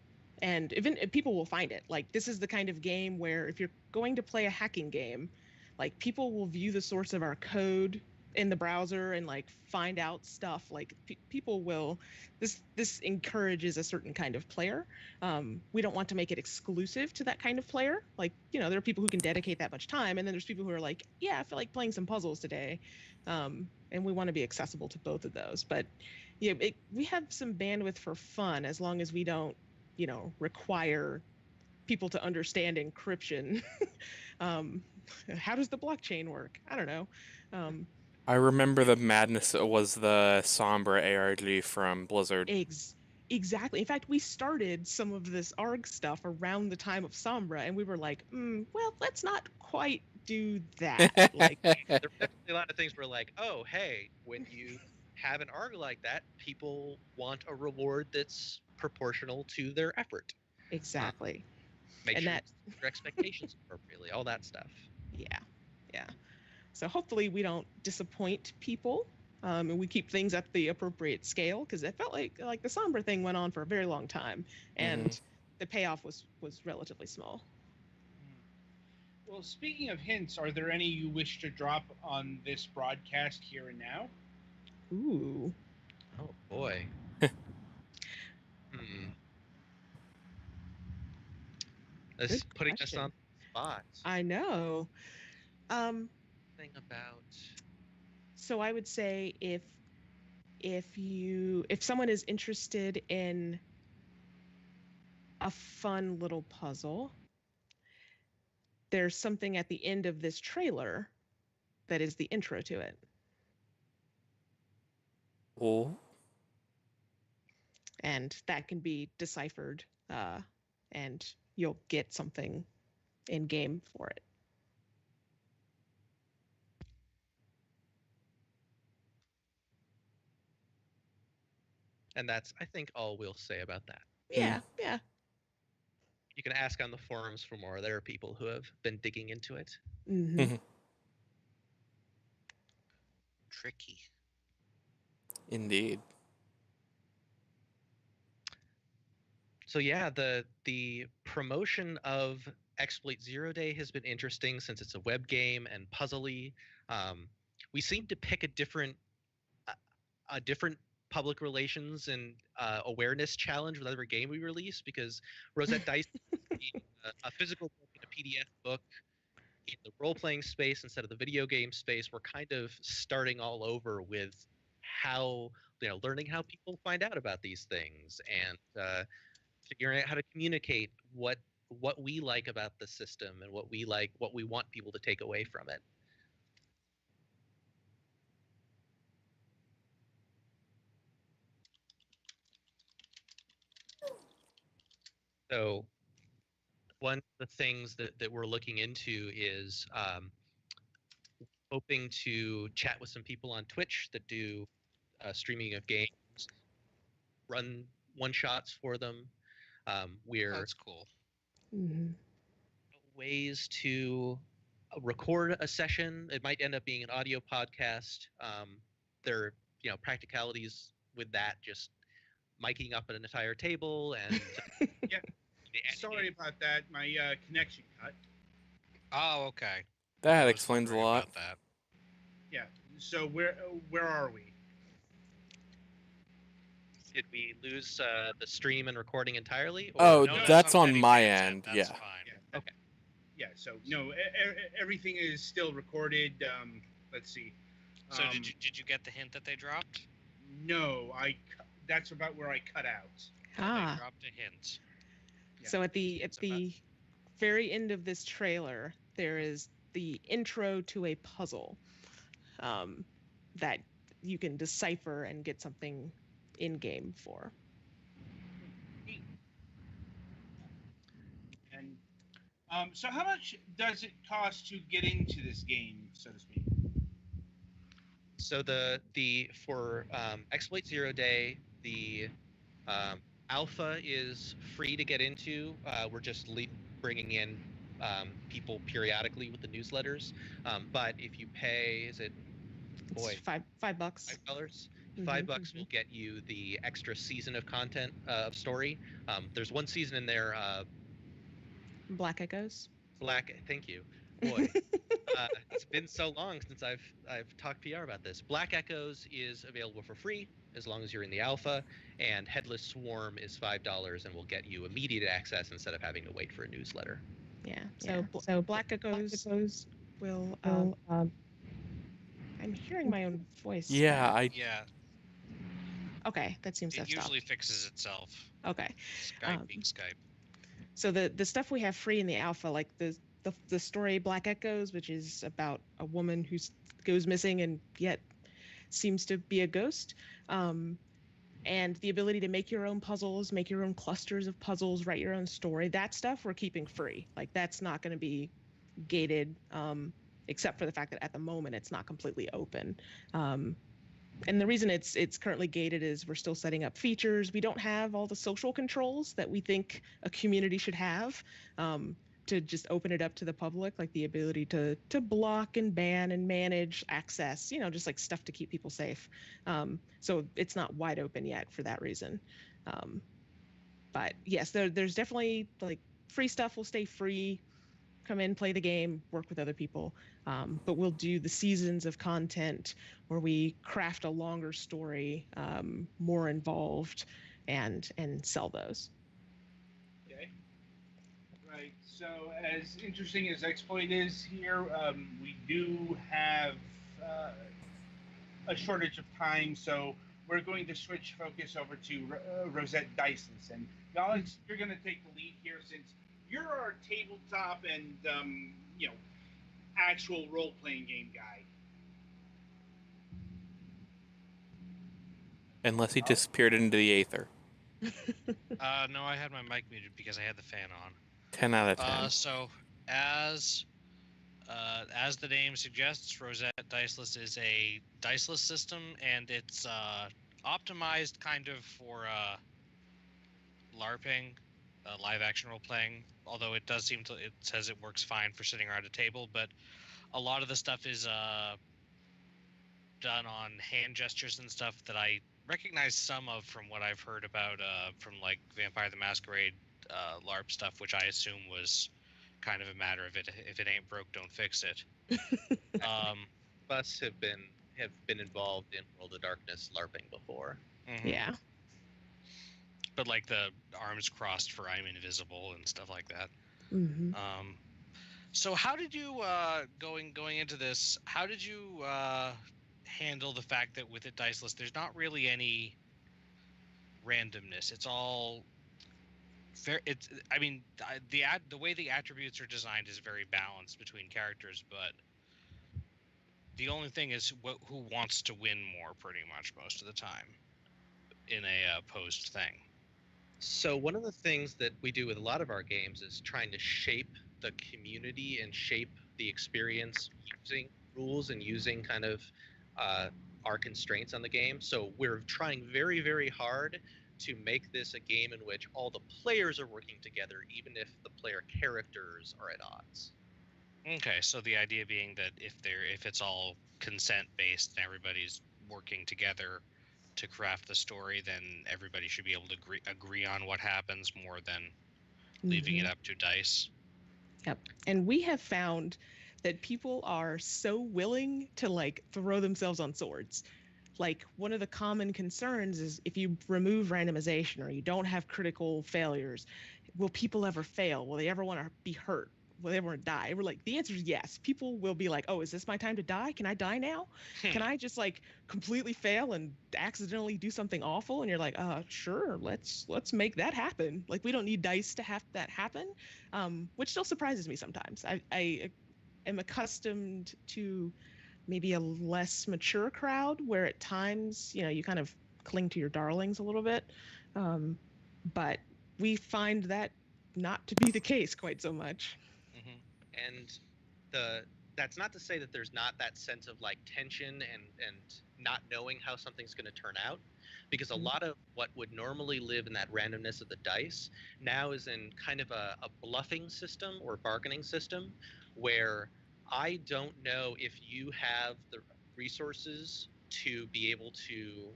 even people will find it. Like this is the kind of game where if you're going to play a hacking game, like people will view the source of our code in the browser and like find out stuff. Like people will. This encourages a certain kind of player. We don't want to make it exclusive to that kind of player. Like there are people who can dedicate that much time, and then there's people who are like, yeah, I feel like playing some puzzles today, and we want to be accessible to both of those. But yeah, we have some bandwidth for fun as long as we don't, require people to understand encryption. How does the blockchain work? I don't know. I remember the madness was the Sombra ARG from Blizzard. Exactly. In fact, we started some of this ARG stuff around the time of Sombra, and we were like, well, let's not quite do that. Like, there are definitely a lot of things where like, oh, hey, when you have an ARG like that, people want a reward that's proportional to their effort. Exactly. Make sure your expectations appropriately, all that stuff. Yeah. So hopefully we don't disappoint people, and we keep things at the appropriate scale, because it felt like the Sombra thing went on for a very long time, and the payoff was relatively small. Well, speaking of hints, are there any you wish to drop on this broadcast here and now? Ooh. Oh boy. This is putting us on the spot. I know. Thing about. So I would say if someone is interested in a fun little puzzle, there's something at the end of this trailer that is the intro to it. Oh. And that can be deciphered, and you'll get something in game for it. And that's, I think, all we'll say about that. Yeah, yeah. You can ask on the forums for more. There are people who have been digging into it. Tricky. Indeed. So yeah, the promotion of Exploit Zero Day has been interesting since it's a web game and puzzly. We seem to pick a different public relations and awareness challenge with every game we release, because Rosette Dice a physical book and a PDF book in the role-playing space instead of the video game space. We're kind of starting all over with how, learning how people find out about these things, and figuring out how to communicate what we like about the system and what we want people to take away from it. So one of the things that we're looking into is hoping to chat with some people on Twitch that do streaming of games, run one-shots for them. That's cool. Ways to record a session. It might end up being an audio podcast. There are practicalities with that, just miking up an entire table and yeah. Sorry about that. My connection cut. Oh, okay. That explains a lot. About that. Yeah. So where are we? Did we lose the stream and recording entirely? Or that's on my end. That's yeah. Fine. Okay. Yeah. So no, everything is still recorded. Let's see. So did you get the hint that they dropped? No, that's about where I cut out. They dropped a hint. Yeah. So at the very end of this trailer, there is the intro to a puzzle that you can decipher and get something in game for. And so how much does it cost to get into this game, so to speak? So for Exploit Zero Day, the alpha is free to get into. We're just bringing in people periodically with the newsletters. But if you pay, is it? Boy, it's $5. $5. $5 will get you the extra season of content of story. There's one season in there. Black Echoes. Thank you. Boy, it's been so long since I've talked PR about this. Black Echoes is available for free as long as you're in the alpha, and Headless Swarm is $5 and will get you immediate access instead of having to wait for a newsletter. Yeah. So Black Echoes will. I'm hearing my own voice. Yeah, Yeah. Okay, that seems to have It usually stopped. fixes itself. Okay. Skype being Skype. So the stuff we have free in the alpha, like the story Black Echoes, which is about a woman who goes missing and yet seems to be a ghost, and the ability to make your own puzzles, make your own clusters of puzzles, write your own story, that stuff we're keeping free. Like, that's not going to be gated, except for the fact that at the moment it's not completely open. And the reason it's currently gated is we're still setting up features. We don't have all the social controls that we think a community should have to just open it up to the public, like the ability to block and ban and manage access, just like stuff to keep people safe. So it's not wide open yet for that reason. But yes, there's definitely like free stuff will stay free. Come in, play the game, work with other people. But we'll do the seasons of content where we craft a longer story, more involved, and sell those. Okay. Right. So as interesting as Exploit is here, we do have a shortage of time, so we're going to switch focus over to Rosette Dyseless. And Alex, you're going to take the lead here since you're our tabletop and actual role-playing game guy. Unless he disappeared into the aether. No, I had my mic muted because I had the fan on. 10 out of 10. So, as the name suggests, Rosette Diceless is a diceless system, and it's optimized kind of for LARPing, live action role playing. Although it says it works fine for sitting around a table, but a lot of the stuff is done on hand gestures and stuff that I recognize some of from what I've heard about from like Vampire the Masquerade LARP stuff, which I assume was kind of a matter of if it ain't broke, don't fix it. Us have been involved in World of Darkness LARPing before. Mm-hmm. Yeah. But like the arms crossed for I'm invisible and stuff like that. Mm-hmm. So how did you going into this? How did you handle the fact that with it diceless, there's not really any randomness. It's all fair. The way the attributes are designed is very balanced between characters, but the only thing is who wants to win more, pretty much most of the time, in a posed thing. So one of the things that we do with a lot of our games is trying to shape the community and shape the experience using rules and using kind of our constraints on the game. So we're trying very, very hard to make this a game in which all the players are working together, even if the player characters are at odds. Okay, so the idea being that if it's all consent based and everybody's working together to craft the story, then everybody should be able to agree on what happens more than leaving it up to dice. Yep. And we have found that people are so willing to like throw themselves on swords. Like one of the common concerns is if you remove randomization or you don't have critical failures, will people ever fail? Will they ever want to be hurt? Will they ever want to die? We're like, the answer is yes. People will be like, oh, is this my time to die? Can I die now? Can I just like completely fail and accidentally do something awful? And you're like, sure, let's make that happen. Like we don't need dice to have that happen, which still surprises me sometimes. I am accustomed to maybe a less mature crowd where at times, you kind of cling to your darlings a little bit. But we find that not to be the case quite so much. And that's not to say that there's not that sense of like tension and not knowing how something's going to turn out, because a lot of what would normally live in that randomness of the dice now is in kind of a bluffing system or bargaining system where I don't know if you have the resources to be able to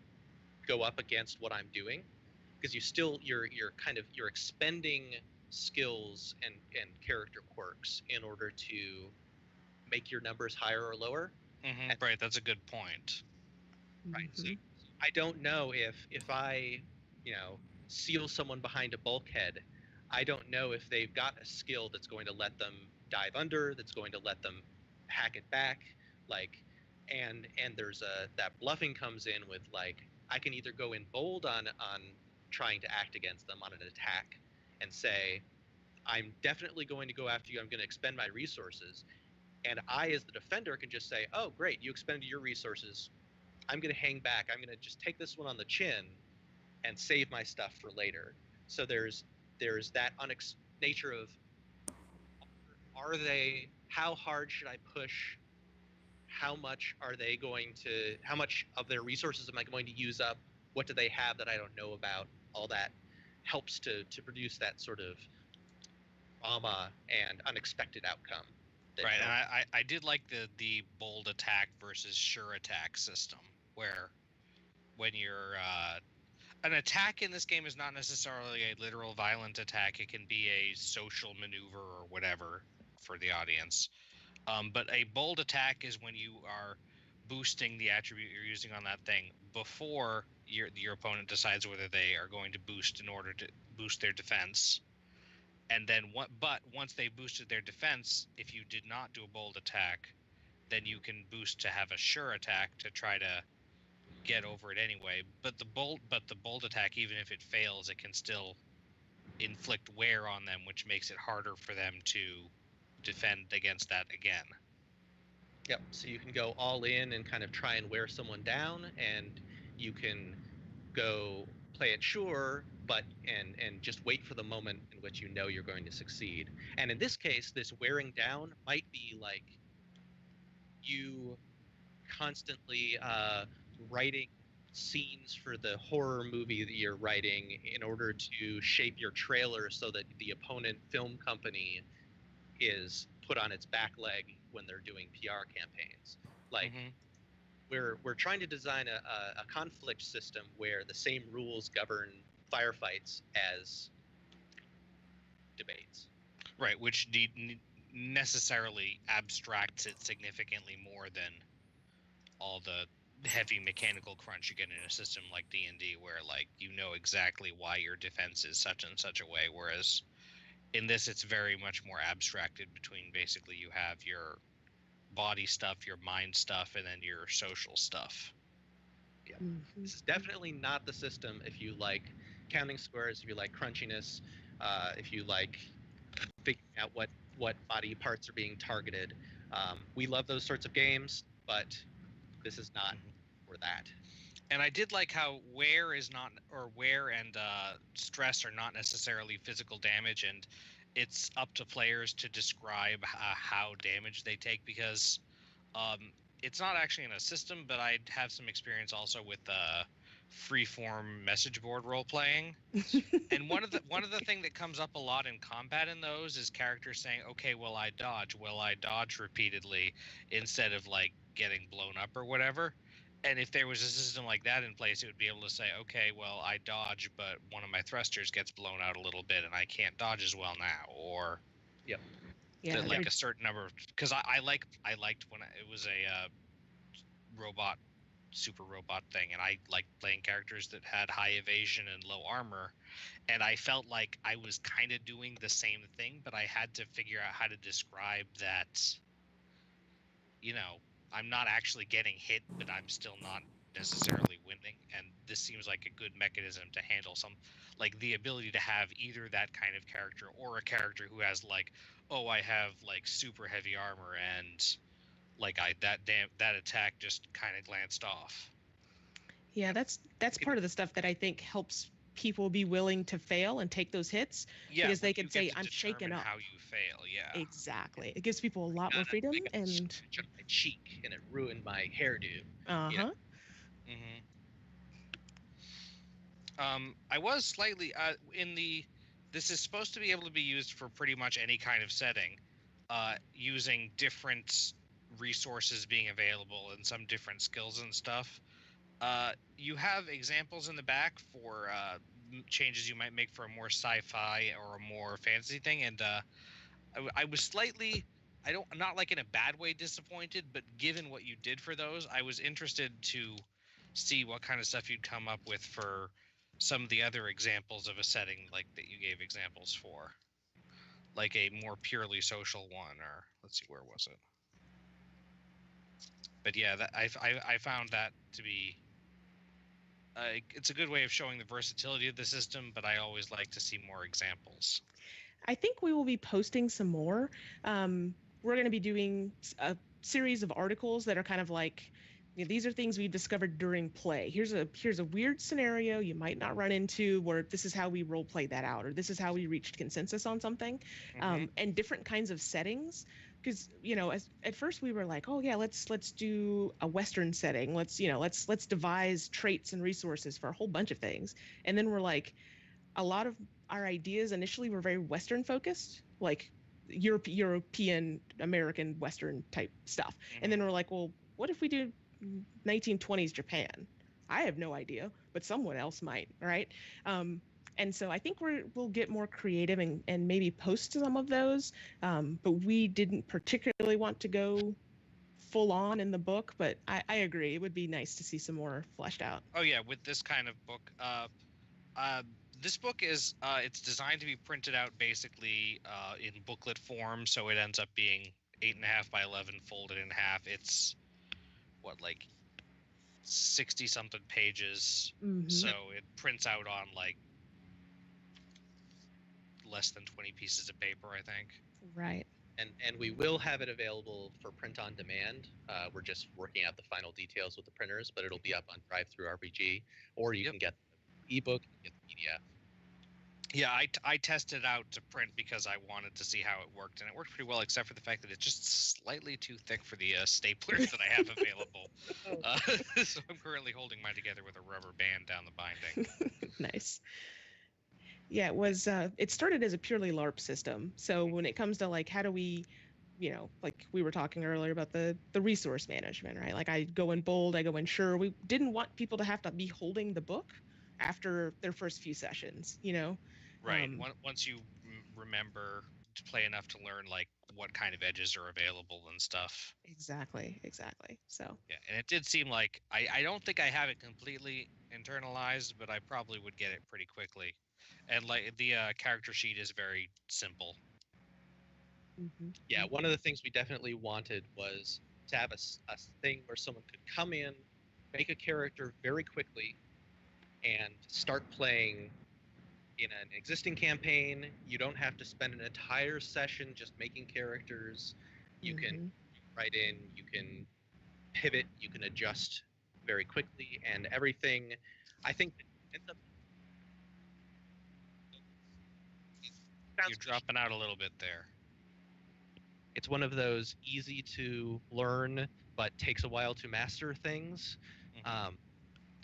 go up against what I'm doing, because you're expending skills and character quirks in order to make your numbers higher or lower. Right, that's a good point. Right. So I don't know if I, seal someone behind a bulkhead, I don't know if they've got a skill that's going to let them dive under, that's going to let them hack it back, and there's that bluffing comes in with I can either go in bold on trying to act against them on an attack and say, I'm definitely going to go after you, I'm going to expend my resources. And I, as the defender, can just say, oh, great, you expended your resources. I'm going to hang back. I'm going to just take this one on the chin and save my stuff for later. So there's that nature of, how hard should I push? How much of their resources am I going to use up? What do they have that I don't know about? All that helps to produce that sort of drama and unexpected outcome. Right, and I did like the bold attack versus sure attack system, where when you're an attack in this game is not necessarily a literal violent attack. It can be a social maneuver or whatever for the audience. But a bold attack is when you are boosting the attribute you're using on that thing before your opponent decides whether they are going to boost in order to boost their defense. And then but once they boosted their defense, if you did not do a bold attack, then you can boost to have a sure attack to try to get over it anyway. But the bold attack, even if it fails, it can still inflict wear on them, which makes it harder for them to defend against that again. Yep. So you can go all in and kind of try and wear someone down, and you can go play it sure, but and just wait for the moment in which you know you're going to succeed. And in this case, this wearing down might be like you constantly writing scenes for the horror movie that you're writing in order to shape your trailer so that the opponent film company is put on its back leg when they're doing PR campaigns. Like, we're trying to design a conflict system where the same rules govern firefights as debates. Right, which necessarily abstracts it significantly more than all the heavy mechanical crunch you get in a system like D&D, where like you know exactly why your defense is such and such a way, whereas in this it's very much more abstracted between basically you have your body stuff, your mind stuff, and then your social stuff. Yeah. This is definitely not the system if you like counting squares, if you like crunchiness, if you like figuring out what body parts are being targeted. We love those sorts of games, but this is not for that. And I did like how wear and stress are not necessarily physical damage, and it's up to players to describe how damage they take, because it's not actually in a system, but I have some experience also with freeform message board role playing. And one of the thing that comes up a lot in combat in those is characters saying, "Okay, will I dodge repeatedly," instead of like getting blown up or whatever. And if there was a system like that in place, it would be able to say, okay, well, I dodge, but one of my thrusters gets blown out a little bit, and I can't dodge as well now. Or, like a certain number. Because I liked when it was a super robot thing, and I liked playing characters that had high evasion and low armor, and I felt like I was kind of doing the same thing, but I had to figure out how to describe that, you know, I'm not actually getting hit, but I'm still not necessarily winning. And this seems like a good mechanism to handle some, like the ability to have either that kind of character or a character who has like, oh, I have like super heavy armor and like that attack just kind of glanced off. Yeah, that's part of the stuff that I think helps people be willing to fail and take those hits, because they can say, I'm shaken up. How you fail, yeah. Exactly. It gives people a lot more freedom. And my cheek and it ruined my hairdo. I was slightly this is supposed to be able to be used for pretty much any kind of setting, using different resources being available and some different skills and stuff. You have examples in the back for changes you might make for a more sci-fi or a more fantasy thing, and I was slightly, not like in a bad way disappointed, but given what you did for those, I was interested to see what kind of stuff you'd come up with for some of the other examples of a setting like that you gave examples for, like a more purely social one, or let's see, where was it? But yeah, I found that to be it's a good way of showing the versatility of the system, but I always like to see more examples. I think we will be posting some more. We're going to be doing a series of articles that are kind of like, you know, these are things we've discovered during play. Here's a weird scenario you might not run into, where this is how we role play that out, or this is how we reached consensus on something, and different kinds of settings. Because, you know, at first we were like, oh yeah, let's do a Western setting. Let's devise traits and resources for a whole bunch of things. And then we're like, a lot of our ideas initially were very Western focused, like European, American, Western type stuff. And then we're like, well, what if we do 1920s Japan? I have no idea, but someone else might, right? And so I think we'll get more creative and maybe post some of those. But we didn't particularly want to go full on in the book, but I agree. It would be nice to see some more fleshed out. Oh yeah, with this kind of book, this book is it's designed to be printed out basically in booklet form, so it ends up being 8.5 by 11 folded in half. It's what, like 60 something pages, so it prints out on like less than 20 pieces of paper, I think. Right. And we will have it available for print on demand. We're just working out the final details with the printers, but it'll be up on Drive-Thru RPG, or you can get the ebook and get the PDF. Yeah, I tested it out to print because I wanted to see how it worked, and it worked pretty well, except for the fact that it's just slightly too thick for the staplers that I have available. So I'm currently holding mine together with a rubber band down the binding. Nice. Yeah, it was. It started as a purely LARP system. So when it comes to like, how do we, like we were talking earlier about the resource management, right? Like I go in bold, I go in sure. We didn't want people to have to be holding the book after their first few sessions, Right. Once you remember to play enough to learn like what kind of edges are available and stuff. Exactly. So. Yeah, and it did seem like I don't think I have it completely internalized, but I probably would get it pretty quickly. And like the character sheet is very simple. Yeah, one of the things we definitely wanted was to have a thing where someone could come in, make a character very quickly, and start playing in an existing campaign. You don't have to spend an entire session just making characters. You can write in, you can pivot, you can adjust very quickly, and everything. I think ends up. You're dropping out a little bit there. It's one of those easy to learn but takes a while to master things,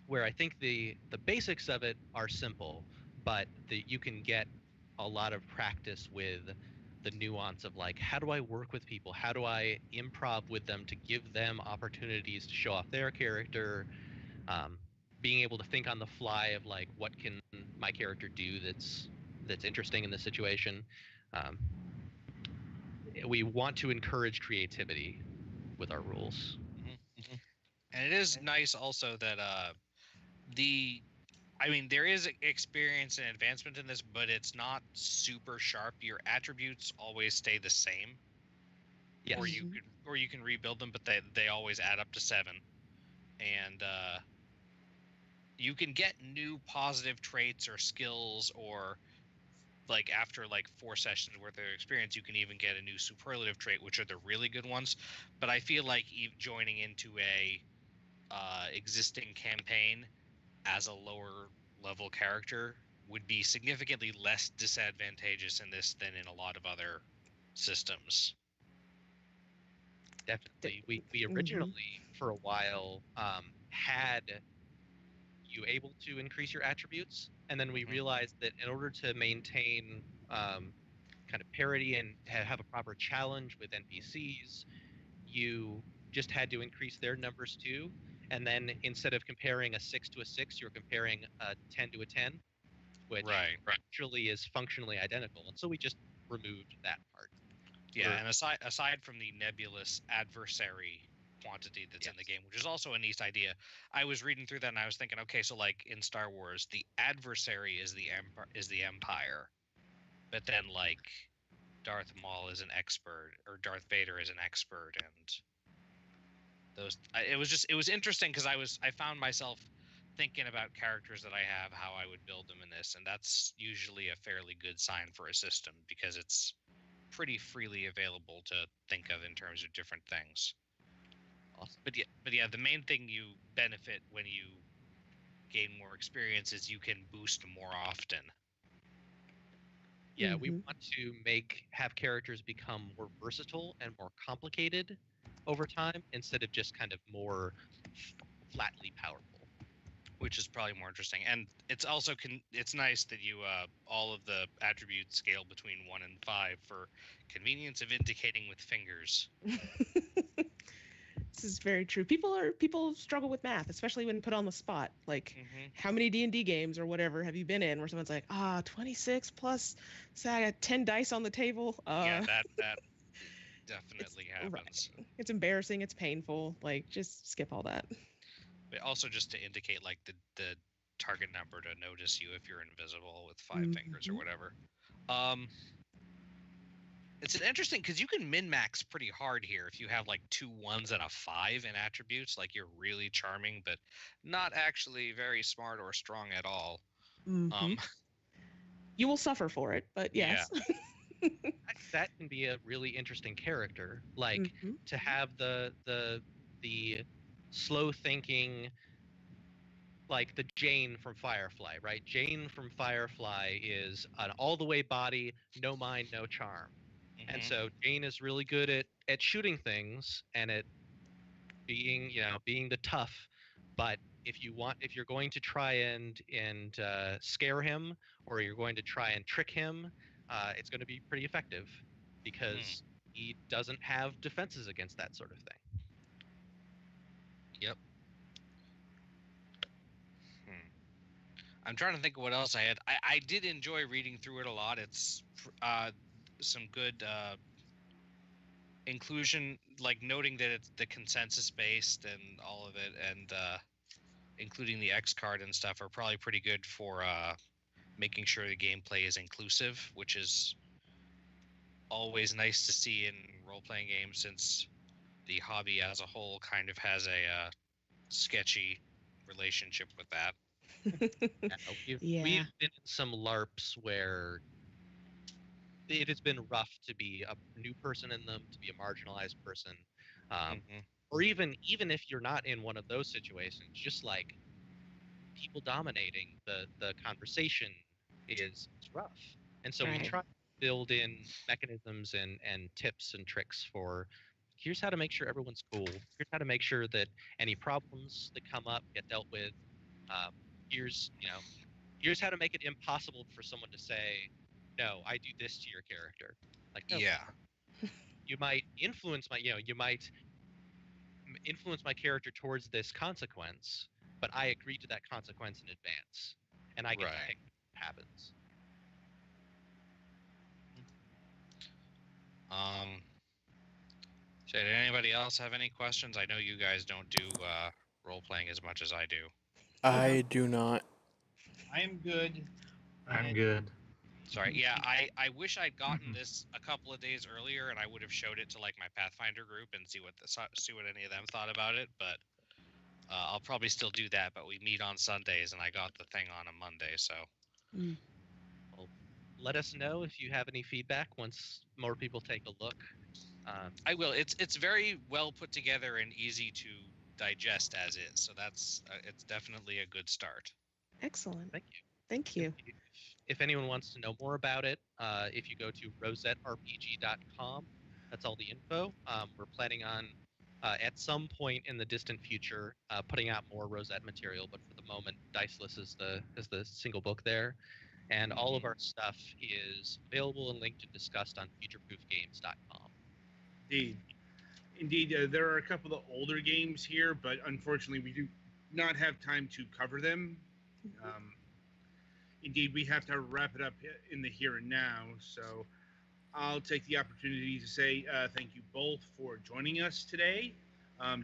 where I think the basics of it are simple, but you can get a lot of practice with the nuance of like, how do I work with people? How do I improv with them to give them opportunities to show off their character? Being able to think on the fly of like, what can my character do that's interesting in this situation? We want to encourage creativity with our rules. And it is nice also that there is experience and advancement in this, but it's not super sharp. Your attributes always stay the same. Yes. Or you can rebuild them, but they always add up to 7. And you can get new positive traits or skills, or like after like 4 sessions worth of experience, you can even get a new superlative trait, which are the really good ones. But I feel like joining into a existing campaign as a lower level character would be significantly less disadvantageous in this than in a lot of other systems. Definitely. We originally, for a while, had you able to increase your attributes, and then we realized that in order to maintain kind of parity and have a proper challenge with NPCs, you just had to increase their numbers too. And then instead of comparing a 6 to a 6, you're comparing a 10 to a 10, which actually is functionally identical. And so we just removed that part. Yeah, and aside from the nebulous adversary quantity that's in the game, which is also a neat idea, I was reading through that and I was thinking, okay, so like in Star Wars, the adversary is the Empire, but then like Darth Maul is an expert, or Darth Vader is an expert, and it was interesting because I found myself thinking about characters that I have, how I would build them in this, and that's usually a fairly good sign for a system because it's pretty freely available to think of in terms of different things. Awesome. But yeah, the main thing you benefit when you gain more experience is you can boost more often. Yeah, we want to have characters become more versatile and more complicated over time instead of just kind of more flatly powerful. which is probably more interesting. And it's also it's nice that you all of the attributes scale between 1 and 5 for convenience of indicating with fingers. This is very true. People struggle with math, especially when put on the spot. Like, how many D&D games or whatever have you been in where someone's like, 26 plus, so I got 10 dice on the table. Yeah, that definitely happens. Right. It's embarrassing. It's painful. Like, just skip all that. But also just to indicate like the target number to notice you if you're invisible with 5 fingers or whatever. It's an interesting because you can min-max pretty hard here if you have like 2 1s and a 5 in attributes. Like you're really charming, but not actually very smart or strong at all. You will suffer for it, but yes. Yeah. That can be a really interesting character. Like to have the slow thinking, like the Jane from Firefly, right? Jane from Firefly is an all the way body, no mind, no charm. And so Jane is really good at shooting things and at being the tough. But if you're going to try and scare him, or you're going to try and trick him, it's going to be pretty effective because he doesn't have defenses against that sort of thing. Yep. I'm trying to think of what else I had. I did enjoy reading through it a lot. It's some good inclusion, like noting that it's the consensus based and all of it, and including the X card and stuff are probably pretty good for making sure the gameplay is inclusive, which is always nice to see in role-playing games, since the hobby as a whole kind of has a sketchy relationship with that. We've been in some LARPs where it has been rough to be a new person in them, to be a marginalized person, or even if you're not in one of those situations, just like people dominating the conversation is rough. And so we try to build in mechanisms and tips and tricks for here's how to make sure everyone's cool. Here's how to make sure that any problems that come up get dealt with. Here's how to make it impossible for someone to say, no, I do this to your character. Like, no, you might influence my character towards this consequence, but I agreed to that consequence in advance, and I get to pick what happens. Did anybody else have any questions? I know you guys don't do role playing as much as I do. I do not. I am good. I'm good. Sorry. Yeah, I wish I'd gotten this a couple of days earlier, and I would have showed it to like my Pathfinder group and see what any of them thought about it. But I'll probably still do that. But we meet on Sundays, and I got the thing on a Monday, so. Well, let us know if you have any feedback once more people take a look. I will. It's very well put together and easy to digest as is, so that's it's definitely a good start. Excellent. Thank you. If anyone wants to know more about it, if you go to rosetterpg.com, that's all the info. We're planning on at some point in the distant future putting out more Rosette material, but for the moment, Diceless is the single book there, and all of our stuff is available and linked and discussed on futureproofgames.com. Indeed, there are a couple of older games here, but unfortunately we do not have time to cover them. Indeed, we have to wrap it up in the here and now, so I'll take the opportunity to say thank you both for joining us today,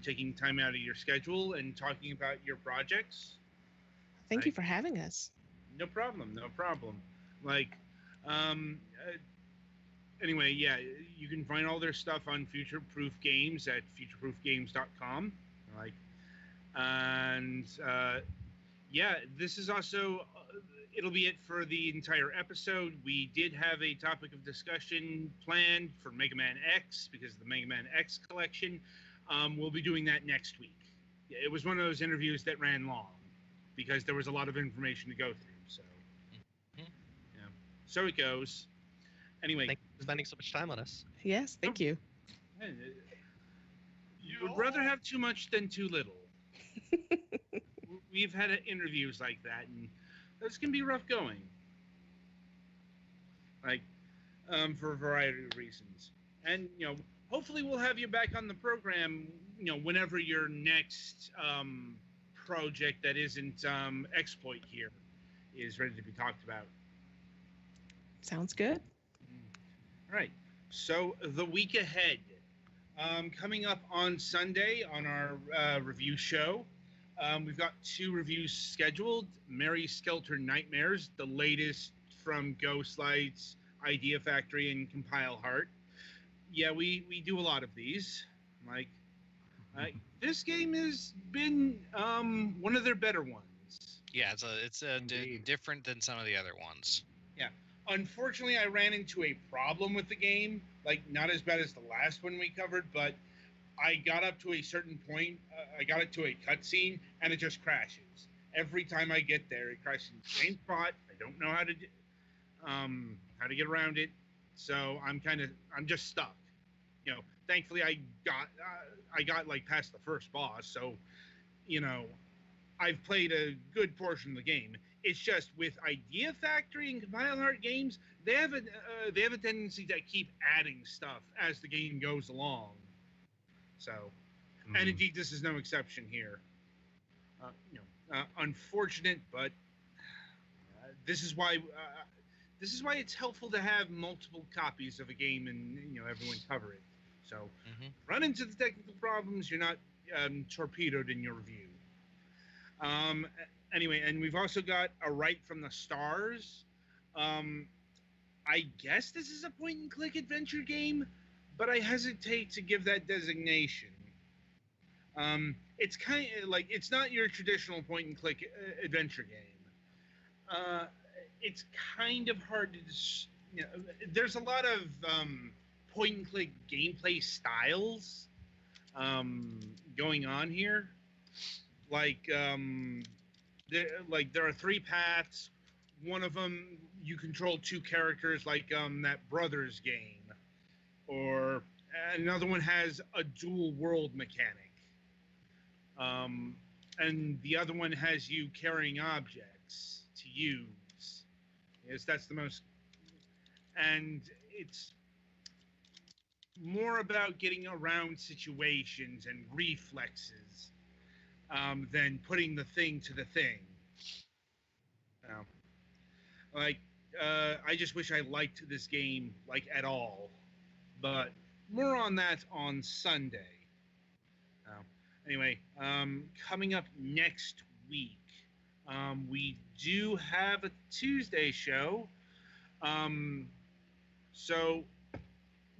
taking time out of your schedule and talking about your projects. Thank you for having us. No problem. Anyway, yeah, you can find all their stuff on Future Proof Games at futureproofgames.com. This is also, it'll be it for the entire episode. We did have a topic of discussion planned for Mega Man X because of the Mega Man X collection. We'll be doing that next week. It was one of those interviews that ran long because there was a lot of information to go through. So, so it goes. Anyway, thanks for spending so much time on us. Yes, thank you. You would rather have too much than too little. we've had interviews like that, and those can be rough going. Like, for a variety of reasons. And hopefully we'll have you back on the program. Whenever your next project that isn't exploit here is ready to be talked about. Sounds good. All right. So the week ahead, coming up on Sunday on our review show, we've got 2 reviews scheduled. Mary Skelter Nightmares, the latest from Ghostlights, Idea Factory, and Compile Heart. Yeah, we do a lot of these. Like, this game has been one of their better ones. Yeah, it's different than some of the other ones. Yeah. Unfortunately, I ran into a problem with the game. Like, not as bad as the last one we covered, but I got up to a certain point. I got it to a cutscene, and it just crashes. Every time I get there, it crashes in the same spot. I don't know how to get around it, so I'm just stuck. Thankfully I got like past the first boss, so I've played a good portion of the game. It's just with Idea Factory and Compile Heart games, they have a tendency to keep adding stuff as the game goes along. So, and indeed, this is no exception here. Unfortunate, but this is why it's helpful to have multiple copies of a game and everyone cover it. So, run into the technical problems, you're not torpedoed in your review. Anyway, and we've also got A Right from the Stars. I guess this is a point-and-click adventure game, but I hesitate to give that designation. It's kind of like, it's not your traditional point-and-click adventure game. It's kind of hard to, there's a lot of point-and-click gameplay styles going on here. Like, there are 3 paths. One of them, you control 2 characters, like that Brothers game. Or another one has a dual world mechanic. And the other one has you carrying objects to use. Yes, that's the most... And it's more about getting around situations and reflexes than putting the thing to the thing. I just wish I liked this game, like, at all. But more on that on Sunday. Anyway, coming up next week, we do have a Tuesday show. So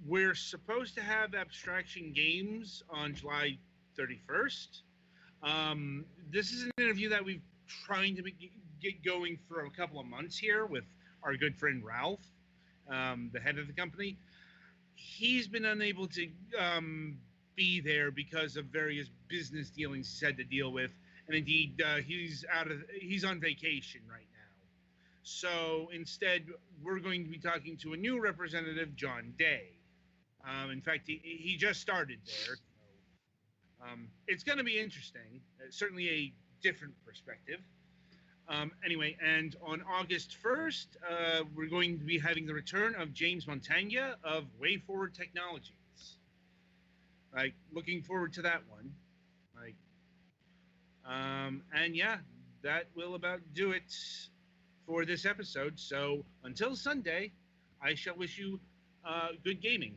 we're supposed to have Abstraction Games on July 31st. This is an interview that we've trying to get going for a couple of months here with our good friend Ralph, the head of the company. He's been unable to be there because of various business dealings he's had to deal with, and indeed he's on vacation right now. So instead, we're going to be talking to a new representative, John Day. In fact, he just started there. So, it's going to be interesting. Certainly a different perspective. Anyway, and on August 1st, we're going to be having the return of James Montagna of Way Forward Technologies. Looking forward to that one. And yeah, that will about do it for this episode. So until Sunday, I shall wish you good gaming.